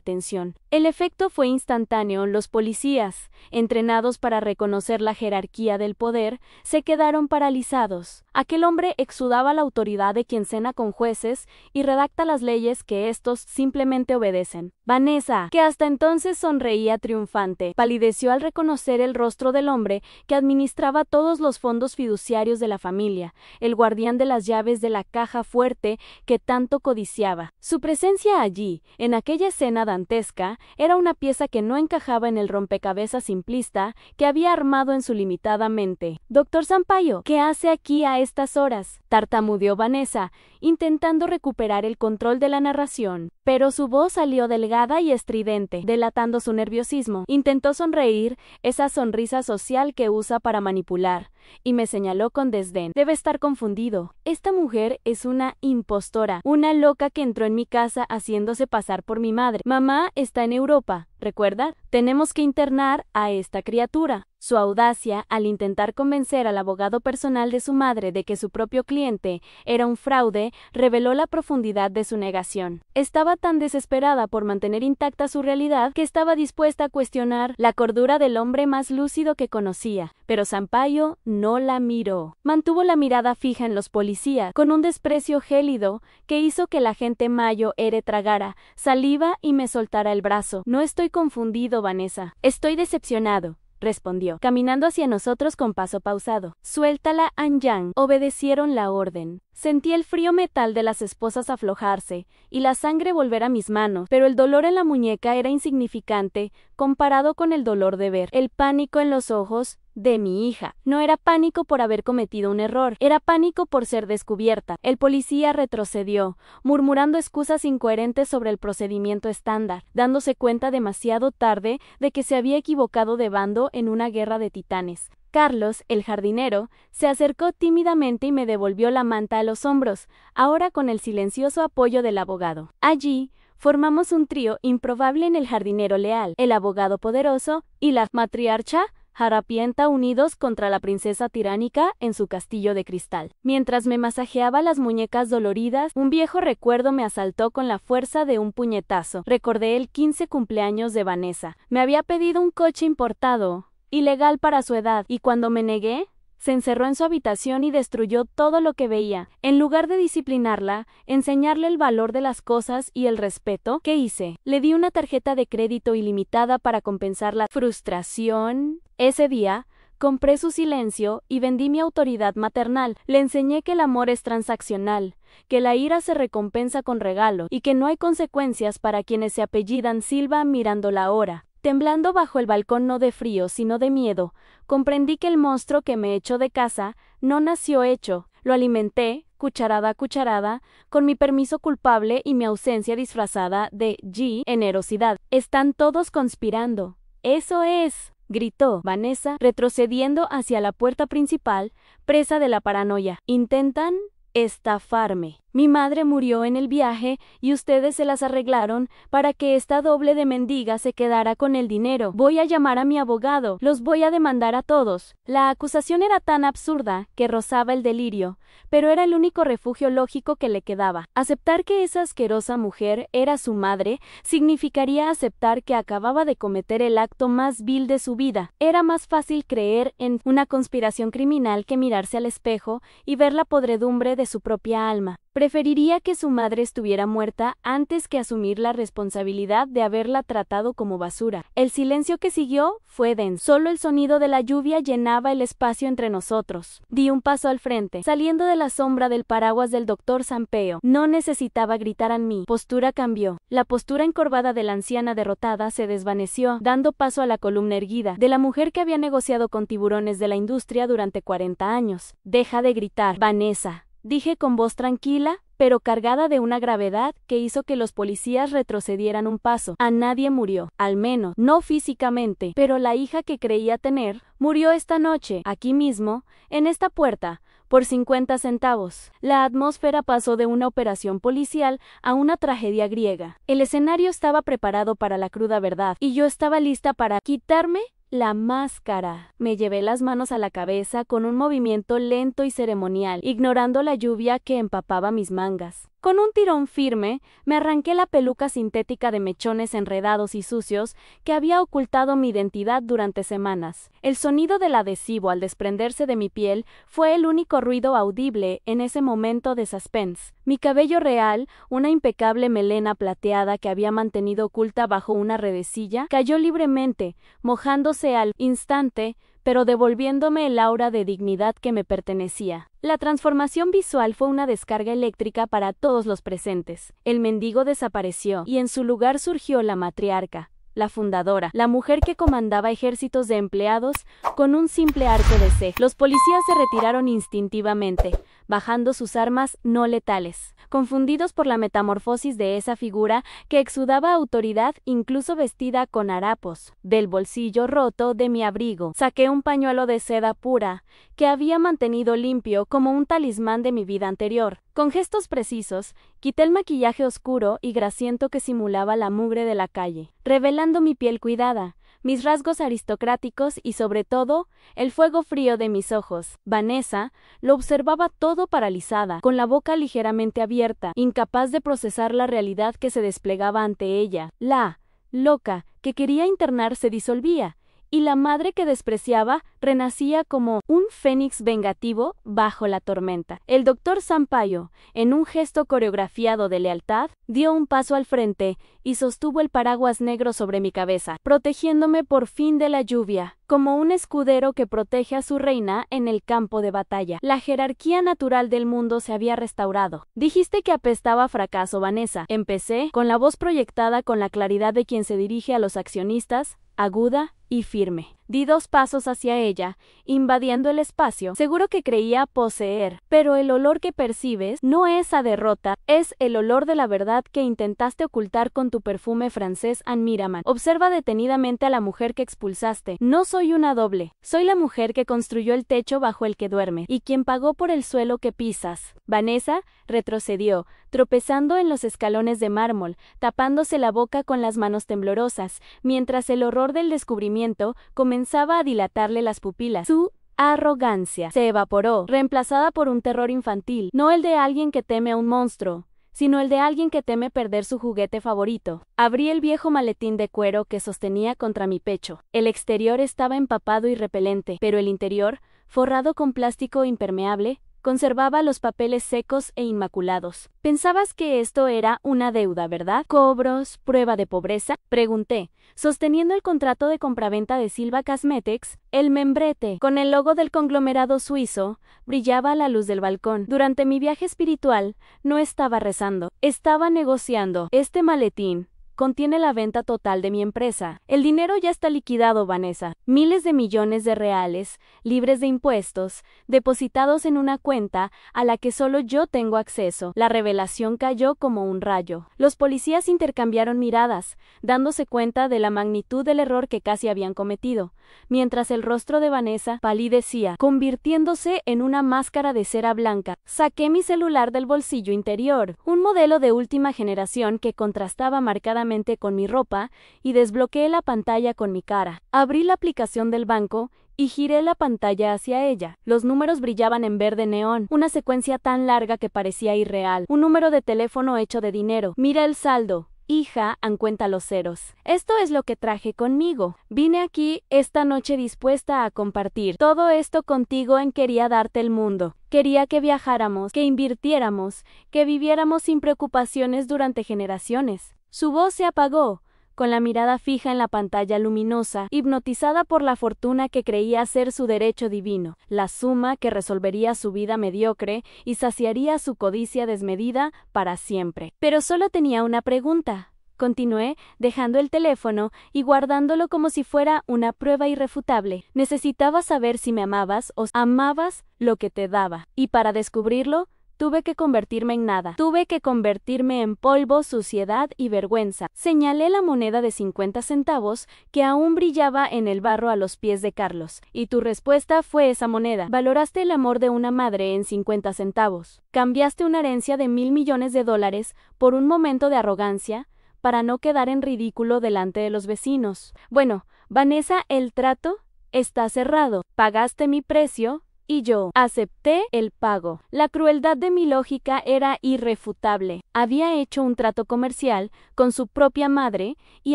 tensión. El efecto fue instantáneo. Los policías, entrenados para reconocer la jerarquía del poder, se quedaron paralizados. Aquel hombre exudaba la autoridad de quien cena con jueces y redacta las leyes que estos simplemente obedecen. Vanessa, que hasta entonces sonreía triunfante, palideció al reconocer el rostro del hombre que administraba todos los fondos fiduciarios de la familia, el guardián de las llaves de la caja fuerte que tanto codiciaba. Su presencia allí, en aquella escena dantesca, era una pieza que no encajaba en el rompecabezas simplista que había armado en su limitada mente. «Doctor Sampaio, ¿qué hace aquí a estas horas?», tartamudeó Vanessa, intentando recuperar el control de la narración, pero su voz salió delgada y estridente, delatando su nerviosismo. Intentó sonreír, esa sonrisa social que usa para manipular, y me señaló con desdén. Debe estar confundido. Esta mujer es una impostora, una loca que entró en mi casa haciéndose pasar por mi madre. Mamá está en Europa, ¿recuerda? Tenemos que internar a esta criatura. Su audacia al intentar convencer al abogado personal de su madre de que su propio cliente era un fraude reveló la profundidad de su negación. Estaba tan desesperada por mantener intacta su realidad que estaba dispuesta a cuestionar la cordura del hombre más lúcido que conocía, pero Sampaio no la miró. Mantuvo la mirada fija en los policías, con un desprecio gélido que hizo que el agente Mayo Ere tragara saliva y me soltara el brazo. No estoy confundido, Vanessa. Estoy decepcionado, respondió, caminando hacia nosotros con paso pausado. Suéltala, Anyang. Obedecieron la orden. Sentí el frío metal de las esposas aflojarse y la sangre volver a mis manos, pero el dolor en la muñeca era insignificante comparado con el dolor de ver el pánico en los ojos de mi hija. No era pánico por haber cometido un error, era pánico por ser descubierta. El policía retrocedió, murmurando excusas incoherentes sobre el procedimiento estándar, dándose cuenta demasiado tarde de que se había equivocado de bando en una guerra de titanes. Carlos, el jardinero, se acercó tímidamente y me devolvió la manta a los hombros, ahora con el silencioso apoyo del abogado. Allí, formamos un trío improbable en el jardinero leal, el abogado poderoso y la matriarcha harapienta unidos contra la princesa tiránica en su castillo de cristal. Mientras me masajeaba las muñecas doloridas, un viejo recuerdo me asaltó con la fuerza de un puñetazo. Recordé el 15 cumpleaños de Vanessa. Me había pedido un coche importado, ilegal para su edad, y cuando me negué, se encerró en su habitación y destruyó todo lo que veía. En lugar de disciplinarla, enseñarle el valor de las cosas y el respeto, ¿qué hice? Le di una tarjeta de crédito ilimitada para compensar la frustración. Ese día, compré su silencio y vendí mi autoridad maternal. Le enseñé que el amor es transaccional, que la ira se recompensa con regalo y que no hay consecuencias para quienes se apellidan Silva mirando la hora. Temblando bajo el balcón no de frío, sino de miedo, comprendí que el monstruo que me echó de casa no nació hecho. Lo alimenté, cucharada a cucharada, con mi permiso culpable y mi ausencia disfrazada de generosidad. Están todos conspirando. ¡Eso es!, gritó Vanessa, retrocediendo hacia la puerta principal, presa de la paranoia. Intentan estafarme. Mi madre murió en el viaje y ustedes se las arreglaron para que esta doble de mendiga se quedara con el dinero. Voy a llamar a mi abogado. Los voy a demandar a todos. La acusación era tan absurda que rozaba el delirio, pero era el único refugio lógico que le quedaba. Aceptar que esa asquerosa mujer era su madre significaría aceptar que acababa de cometer el acto más vil de su vida. Era más fácil creer en una conspiración criminal que mirarse al espejo y ver la podredumbre de su propia alma. Preferiría que su madre estuviera muerta antes que asumir la responsabilidad de haberla tratado como basura. El silencio que siguió fue denso. Solo el sonido de la lluvia llenaba el espacio entre nosotros. Di un paso al frente, saliendo de la sombra del paraguas del doctor Sampaio. No necesitaba gritar a mí. Postura cambió. La postura encorvada de la anciana derrotada se desvaneció, dando paso a la columna erguida de la mujer que había negociado con tiburones de la industria durante 40 años. Deja de gritar, Vanessa, dije con voz tranquila, pero cargada de una gravedad que hizo que los policías retrocedieran un paso. A nadie murió, al menos, no físicamente, pero la hija que creía tener, murió esta noche, aquí mismo, en esta puerta, por 50 centavos. La atmósfera pasó de una operación policial a una tragedia griega. El escenario estaba preparado para la cruda verdad, y yo estaba lista para quitarme la máscara. Me llevé las manos a la cabeza con un movimiento lento y ceremonial, ignorando la lluvia que empapaba mis mangas. Con un tirón firme, me arranqué la peluca sintética de mechones enredados y sucios que había ocultado mi identidad durante semanas. El sonido del adhesivo al desprenderse de mi piel fue el único ruido audible en ese momento de suspense. Mi cabello real, una impecable melena plateada que había mantenido oculta bajo una redecilla, cayó libremente, mojándose al instante, pero devolviéndome el aura de dignidad que me pertenecía. La transformación visual fue una descarga eléctrica para todos los presentes. El mendigo desapareció, y en su lugar surgió la matriarca, la fundadora, la mujer que comandaba ejércitos de empleados con un simple arco de ceja. Los policías se retiraron instintivamente, bajando sus armas no letales. Confundidos por la metamorfosis de esa figura que exudaba autoridad incluso vestida con harapos, del bolsillo roto de mi abrigo saqué un pañuelo de seda pura que había mantenido limpio como un talismán de mi vida anterior. Con gestos precisos, quité el maquillaje oscuro y grasiento que simulaba la mugre de la calle, revelando mi piel cuidada, mis rasgos aristocráticos y sobre todo, el fuego frío de mis ojos. Vanessa lo observaba todo paralizada, con la boca ligeramente abierta, incapaz de procesar la realidad que se desplegaba ante ella. La loca que quería internar se disolvía, y la madre que despreciaba renacía como un fénix vengativo bajo la tormenta. El doctor Sampaio, en un gesto coreografiado de lealtad, dio un paso al frente y sostuvo el paraguas negro sobre mi cabeza, protegiéndome por fin de la lluvia, como un escudero que protege a su reina en el campo de batalla. La jerarquía natural del mundo se había restaurado. Dijiste que apestaba a fracaso, Vanessa. Empecé, con la voz proyectada con la claridad de quien se dirige a los accionistas, aguda y firme. Di 2 pasos hacia ella, invadiendo el espacio. Seguro que creía poseer, pero el olor que percibes no es a derrota, es el olor de la verdad que intentaste ocultar con tu perfume francés Admiraman. Observa detenidamente a la mujer que expulsaste. No soy una doble, soy la mujer que construyó el techo bajo el que duermes, y quien pagó por el suelo que pisas. Vanessa retrocedió, tropezando en los escalones de mármol, tapándose la boca con las manos temblorosas, mientras el horror del descubrimiento comenzaba a dilatarle las pupilas. Su arrogancia se evaporó, reemplazada por un terror infantil, no el de alguien que teme a un monstruo, sino el de alguien que teme perder su juguete favorito. Abrí el viejo maletín de cuero que sostenía contra mi pecho. El exterior estaba empapado y repelente, pero el interior, forrado con plástico impermeable, conservaba los papeles secos e inmaculados. Pensabas que esto era una deuda, ¿verdad? ¿Cobros? ¿Prueba de pobreza? Pregunté, sosteniendo el contrato de compraventa de Silva Cosmetics. El membrete, con el logo del conglomerado suizo, brillaba a la luz del balcón. Durante mi viaje espiritual, no estaba rezando, estaba negociando. Este maletín contiene la venta total de mi empresa. El dinero ya está liquidado, Vanessa. Miles de millones de reales, libres de impuestos, depositados en una cuenta a la que solo yo tengo acceso. La revelación cayó como un rayo. Los policías intercambiaron miradas, dándose cuenta de la magnitud del error que casi habían cometido, mientras el rostro de Vanessa palidecía, convirtiéndose en una máscara de cera blanca. Saqué mi celular del bolsillo interior, un modelo de última generación que contrastaba marcadamente con mi ropa, y desbloqueé la pantalla con mi cara. Abrí la aplicación del banco y giré la pantalla hacia ella. Los números brillaban en verde neón, una secuencia tan larga que parecía irreal. Un número de teléfono hecho de dinero. Mira el saldo. Hija, cuenta los ceros. Esto es lo que traje conmigo. Vine aquí esta noche dispuesta a compartir todo esto contigo. Quería darte el mundo. Quería que viajáramos, que invirtiéramos, que viviéramos sin preocupaciones durante generaciones. Su voz se apagó, con la mirada fija en la pantalla luminosa, hipnotizada por la fortuna que creía ser su derecho divino, la suma que resolvería su vida mediocre y saciaría su codicia desmedida para siempre. Pero solo tenía una pregunta. Continué, dejando el teléfono y guardándolo como si fuera una prueba irrefutable. Necesitaba saber si me amabas o amabas lo que te daba. Y para descubrirlo, tuve que convertirme en nada. Tuve que convertirme en polvo, suciedad y vergüenza. Señalé la moneda de 50 centavos que aún brillaba en el barro a los pies de Carlos. Y tu respuesta fue esa moneda. Valoraste el amor de una madre en 50 centavos. Cambiaste una herencia de $1,000 millones por un momento de arrogancia para no quedar en ridículo delante de los vecinos. Bueno, Vanessa, el trato está cerrado. Pagaste mi precio y yo acepté el pago. La crueldad de mi lógica era irrefutable. Había hecho un trato comercial con su propia madre y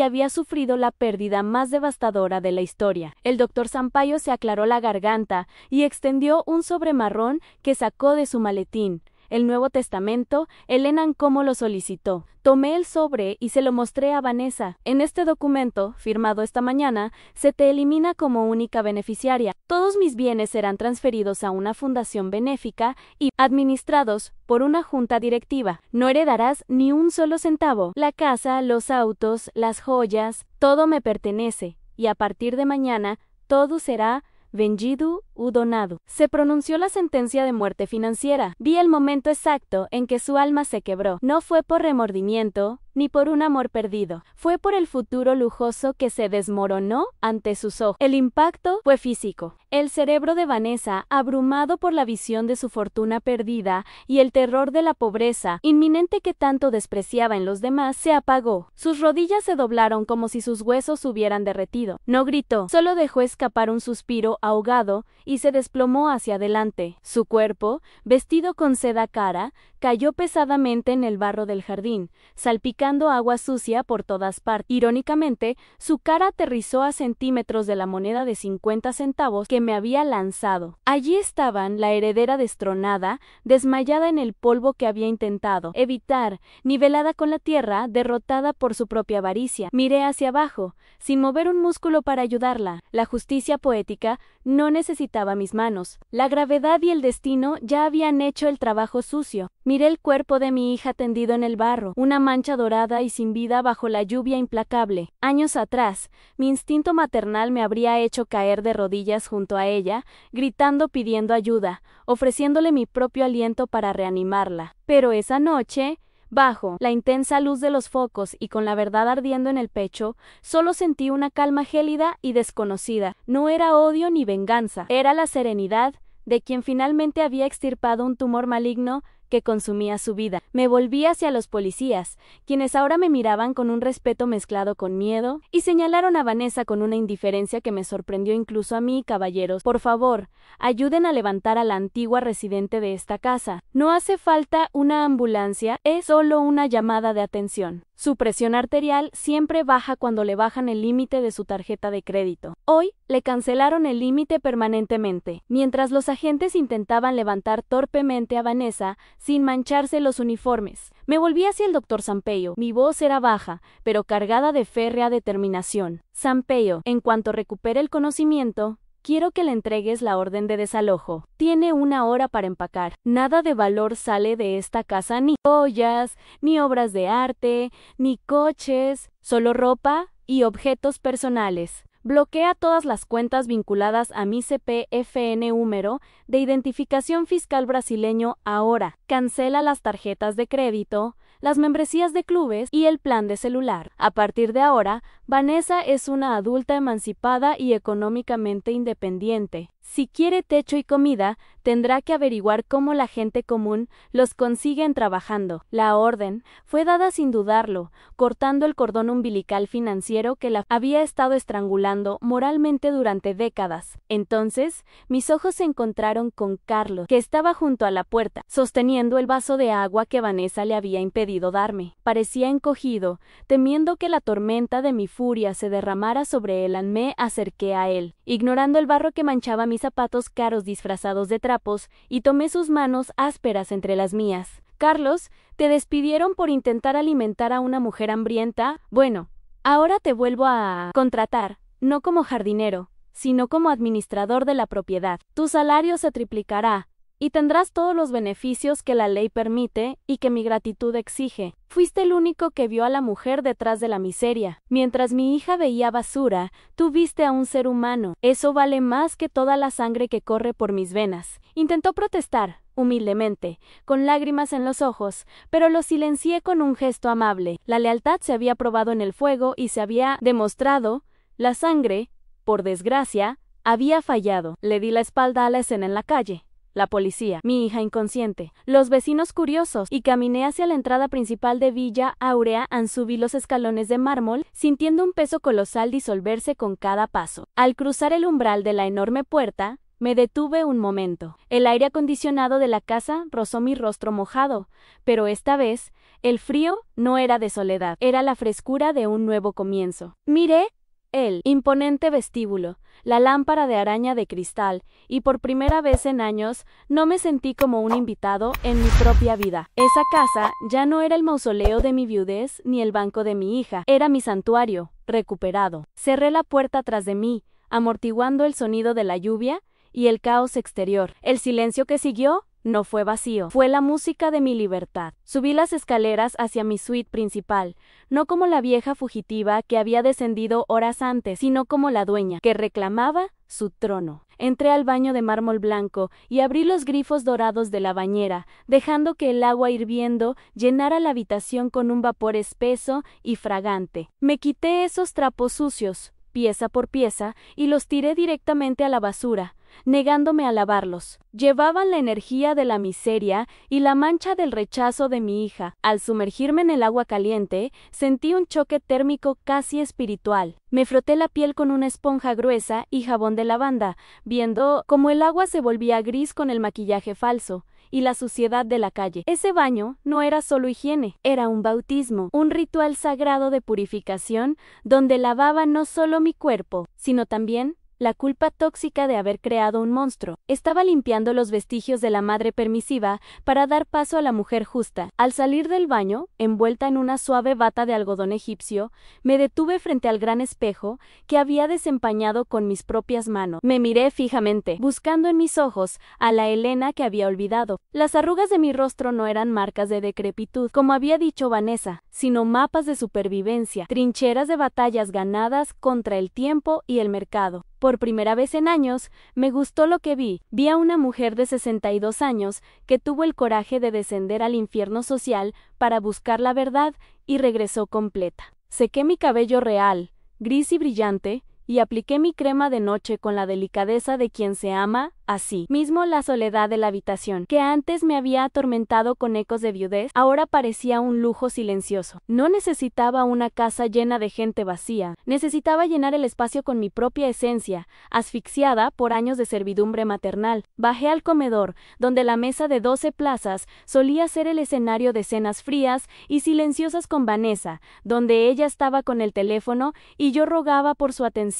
había sufrido la pérdida más devastadora de la historia. El doctor Sampaio se aclaró la garganta y extendió un sobre marrón que sacó de su maletín. El Nuevo Testamento, Elena como lo solicitó. Tomé el sobre y se lo mostré a Vanessa. En este documento, firmado esta mañana, se te elimina como única beneficiaria. Todos mis bienes serán transferidos a una fundación benéfica y administrados por una junta directiva. No heredarás ni un solo centavo. La casa, los autos, las joyas, todo me pertenece. Y a partir de mañana, todo será vendido u donado. Se pronunció la sentencia de muerte financiera. Vi el momento exacto en que su alma se quebró. No fue por remordimiento, ni por un amor perdido. Fue por el futuro lujoso que se desmoronó ante sus ojos. El impacto fue físico. El cerebro de Vanessa, abrumado por la visión de su fortuna perdida y el terror de la pobreza inminente que tanto despreciaba en los demás, se apagó. Sus rodillas se doblaron como si sus huesos hubieran derretido. No gritó, solo dejó escapar un suspiro ahogado y se desplomó hacia adelante. Su cuerpo, vestido con seda cara, cayó pesadamente en el barro del jardín, salpicando agua sucia por todas partes. Irónicamente, su cara aterrizó a centímetros de la moneda de 50 centavos que me había lanzado. Allí estaban la heredera destronada, desmayada en el polvo que había intentado evitar, nivelada con la tierra, derrotada por su propia avaricia. Miré hacia abajo, sin mover un músculo para ayudarla. La justicia poética no necesitaba mis manos. La gravedad y el destino ya habían hecho el trabajo sucio. Miré el cuerpo de mi hija tendido en el barro, una mancha dorada y sin vida bajo la lluvia implacable. Años atrás, mi instinto maternal me habría hecho caer de rodillas junto a ella, gritando pidiendo ayuda, ofreciéndole mi propio aliento para reanimarla. Pero esa noche, bajo la intensa luz de los focos y con la verdad ardiendo en el pecho, solo sentí una calma gélida y desconocida. No era odio ni venganza, era la serenidad de quien finalmente había extirpado un tumor maligno que consumía su vida. Me volví hacia los policías, quienes ahora me miraban con un respeto mezclado con miedo, y señalaron a Vanessa con una indiferencia que me sorprendió incluso a mí. Caballeros, por favor, ayuden a levantar a la antigua residente de esta casa. No hace falta una ambulancia, es solo una llamada de atención. Su presión arterial siempre baja cuando le bajan el límite de su tarjeta de crédito. Hoy, le cancelaron el límite permanentemente. Mientras los agentes intentaban levantar torpemente a Vanessa, sin mancharse los uniformes, me volví hacia el doctor Sampaio. Mi voz era baja, pero cargada de férrea determinación. Sampaio, en cuanto recupere el conocimiento, quiero que le entregues la orden de desalojo. Tiene 1 hora para empacar. Nada de valor sale de esta casa, ni joyas, ni obras de arte, ni coches, solo ropa y objetos personales. Bloquea todas las cuentas vinculadas a mi CPFN número de identificación fiscal brasileño ahora. Cancela las tarjetas de crédito, las membresías de clubes y el plan de celular. A partir de ahora, Vanessa es una adulta emancipada y económicamente independiente. Si quiere techo y comida, tendrá que averiguar cómo la gente común los consiguen trabajando. La orden fue dada sin dudarlo, cortando el cordón umbilical financiero que la había estado estrangulando moralmente durante décadas. Entonces, mis ojos se encontraron con Carlos, que estaba junto a la puerta, sosteniendo el vaso de agua que Vanessa le había impedido darme. Parecía encogido, temiendo que la tormenta de mi furia se derramara sobre él. Me acerqué a él, ignorando el barro que manchaba mis zapatos caros disfrazados de trapos, y tomé sus manos ásperas entre las mías. Carlos, ¿te despidieron por intentar alimentar a una mujer hambrienta? Bueno, ahora te vuelvo a contratar, no como jardinero, sino como administrador de la propiedad. Tu salario se triplicará, y tendrás todos los beneficios que la ley permite y que mi gratitud exige. Fuiste el único que vio a la mujer detrás de la miseria. Mientras mi hija veía basura, tú viste a un ser humano. Eso vale más que toda la sangre que corre por mis venas. Intentó protestar, humildemente, con lágrimas en los ojos, pero lo silencié con un gesto amable. La lealtad se había probado en el fuego y se había demostrado. La sangre, por desgracia, había fallado. Le di la espalda a la escena en la calle. La policía, mi hija inconsciente, los vecinos curiosos, y caminé hacia la entrada principal de Villa Áurea. Subí los escalones de mármol, sintiendo un peso colosal disolverse con cada paso. Al cruzar el umbral de la enorme puerta, me detuve un momento. El aire acondicionado de la casa rozó mi rostro mojado, pero esta vez, el frío no era de soledad, era la frescura de un nuevo comienzo. Miré el imponente vestíbulo, la lámpara de araña de cristal, y por primera vez en años no me sentí como un invitado en mi propia vida. Esa casa ya no era el mausoleo de mi viudez ni el banco de mi hija, era mi santuario, recuperado. Cerré la puerta tras de mí, amortiguando el sonido de la lluvia y el caos exterior. El silencio que siguió no fue vacío, fue la música de mi libertad. Subí las escaleras hacia mi suite principal, no como la vieja fugitiva que había descendido horas antes, sino como la dueña, que reclamaba su trono. Entré al baño de mármol blanco y abrí los grifos dorados de la bañera, dejando que el agua hirviendo llenara la habitación con un vapor espeso y fragante. Me quité esos trapos sucios, pieza por pieza, y los tiré directamente a la basura, negándome a lavarlos. Llevaban la energía de la miseria y la mancha del rechazo de mi hija. Al sumergirme en el agua caliente, sentí un choque térmico casi espiritual. Me froté la piel con una esponja gruesa y jabón de lavanda, viendo cómo el agua se volvía gris con el maquillaje falso y la suciedad de la calle. Ese baño no era solo higiene, era un bautismo, un ritual sagrado de purificación donde lavaba no solo mi cuerpo, sino también la culpa tóxica de haber creado un monstruo. Estaba limpiando los vestigios de la madre permisiva para dar paso a la mujer justa. Al salir del baño, envuelta en una suave bata de algodón egipcio, me detuve frente al gran espejo que había desempañado con mis propias manos. Me miré fijamente, buscando en mis ojos a la Elena que había olvidado. Las arrugas de mi rostro no eran marcas de decrepitud, como había dicho Vanessa, sino mapas de supervivencia, trincheras de batallas ganadas contra el tiempo y el mercado. Por primera vez en años, me gustó lo que vi. Vi a una mujer de 62 años que tuvo el coraje de descender al infierno social para buscar la verdad y regresó completa. Sequé mi cabello real, gris y brillante, y apliqué mi crema de noche con la delicadeza de quien se ama, así mismo la soledad de la habitación, que antes me había atormentado con ecos de viudez, ahora parecía un lujo silencioso. No necesitaba una casa llena de gente vacía, necesitaba llenar el espacio con mi propia esencia, asfixiada por años de servidumbre maternal. Bajé al comedor, donde la mesa de 12 plazas solía ser el escenario de cenas frías y silenciosas con Vanessa, donde ella estaba con el teléfono y yo rogaba por su atención.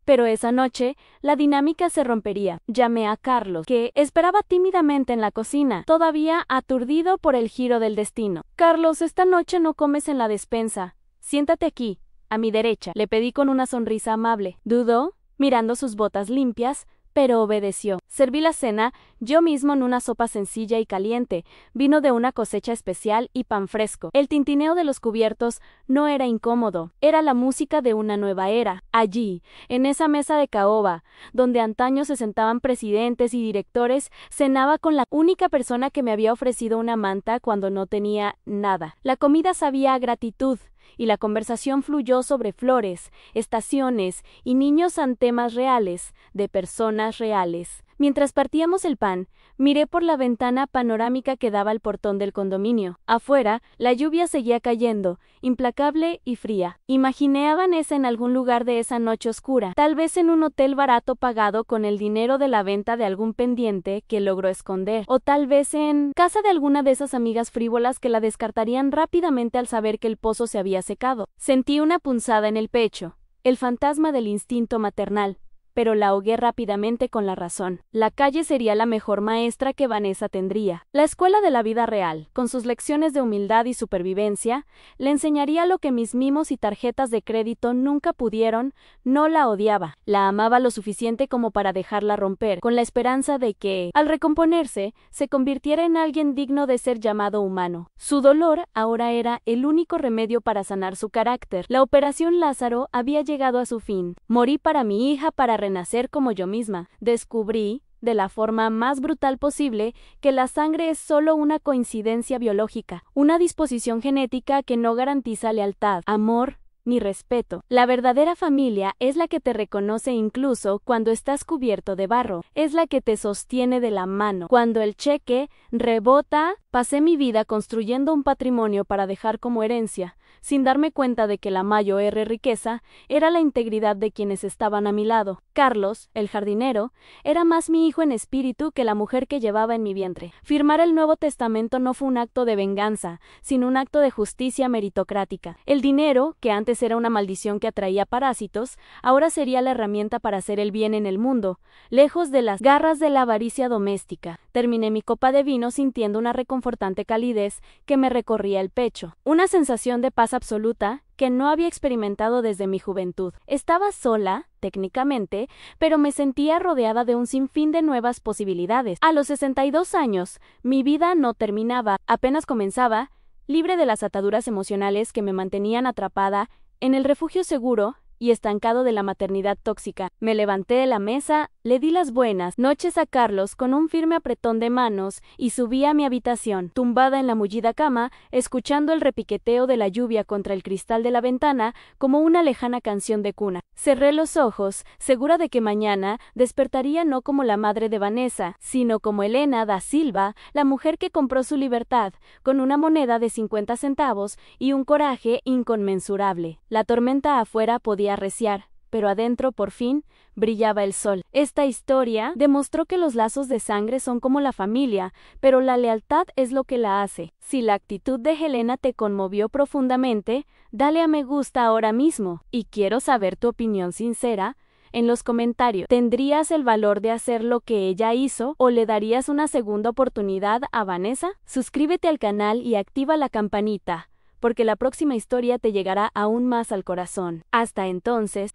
Pero esa noche, la dinámica se rompería. Llamé a Carlos, que esperaba tímidamente en la cocina, todavía aturdido por el giro del destino. «Carlos, esta noche no comes en la despensa. Siéntate aquí, a mi derecha», le pedí con una sonrisa amable. Dudó, mirando sus botas limpias, pero obedeció. Serví la cena, yo mismo en una sopa sencilla y caliente, vino de una cosecha especial y pan fresco. El tintineo de los cubiertos no era incómodo, era la música de una nueva era. Allí, en esa mesa de caoba, donde antaño se sentaban presidentes y directores, cenaba con la única persona que me había ofrecido una manta cuando no tenía nada. La comida sabía a gratitud, y la conversación fluyó sobre flores, estaciones y niños ante temas reales, de personas reales. Mientras partíamos el pan, miré por la ventana panorámica que daba al portón del condominio. Afuera, la lluvia seguía cayendo, implacable y fría. Imaginé a Vanessa en algún lugar de esa noche oscura, tal vez en un hotel barato pagado con el dinero de la venta de algún pendiente que logró esconder, o tal vez en casa de alguna de esas amigas frívolas que la descartarían rápidamente al saber que el pozo se había secado. Sentí una punzada en el pecho, el fantasma del instinto maternal, pero la ahogué rápidamente con la razón. La calle sería la mejor maestra que Vanessa tendría. La escuela de la vida real, con sus lecciones de humildad y supervivencia, le enseñaría lo que mis mimos y tarjetas de crédito nunca pudieron. No la odiaba, la amaba lo suficiente como para dejarla romper, con la esperanza de que, al recomponerse, se convirtiera en alguien digno de ser llamado humano. Su dolor ahora era el único remedio para sanar su carácter. La operación Lázaro había llegado a su fin. Morí para mi hija, para renacer como yo misma. Descubrí, de la forma más brutal posible, que la sangre es solo una coincidencia biológica, una disposición genética que no garantiza lealtad, amor ni respeto. La verdadera familia es la que te reconoce incluso cuando estás cubierto de barro, es la que te sostiene de la mano. Cuando el cheque rebota, pasé mi vida construyendo un patrimonio para dejar como herencia, sin darme cuenta de que la mayor riqueza era la integridad de quienes estaban a mi lado. Carlos, el jardinero, era más mi hijo en espíritu que la mujer que llevaba en mi vientre. Firmar el Nuevo Testamento no fue un acto de venganza, sino un acto de justicia meritocrática. El dinero, que antes era una maldición que atraía parásitos, ahora sería la herramienta para hacer el bien en el mundo, lejos de las garras de la avaricia doméstica. Terminé mi copa de vino sintiendo una reconfortante calidez que me recorría el pecho, una sensación de paz absoluta que no había experimentado desde mi juventud. Estaba sola, técnicamente, pero me sentía rodeada de un sinfín de nuevas posibilidades. A los 62 años, mi vida no terminaba, apenas comenzaba, libre de las ataduras emocionales que me mantenían atrapada en el refugio seguro y estancado de la maternidad tóxica. Me levanté de la mesa, le di las buenas noches a Carlos con un firme apretón de manos y subí a mi habitación. Tumbada en la mullida cama, escuchando el repiqueteo de la lluvia contra el cristal de la ventana como una lejana canción de cuna. Cerré los ojos, segura de que mañana despertaría no como la madre de Vanessa, sino como Elena da Silva, la mujer que compró su libertad, con una moneda de 50 centavos y un coraje inconmensurable. La tormenta afuera podía arreciar, pero adentro, por fin, brillaba el sol. Esta historia demostró que los lazos de sangre son como la familia, pero la lealtad es lo que la hace. Si la actitud de Helena te conmovió profundamente, dale a me gusta ahora mismo. Y quiero saber tu opinión sincera en los comentarios. ¿Tendrías el valor de hacer lo que ella hizo o le darías una segunda oportunidad a Vanessa? Suscríbete al canal y activa la campanita, porque la próxima historia te llegará aún más al corazón. Hasta entonces.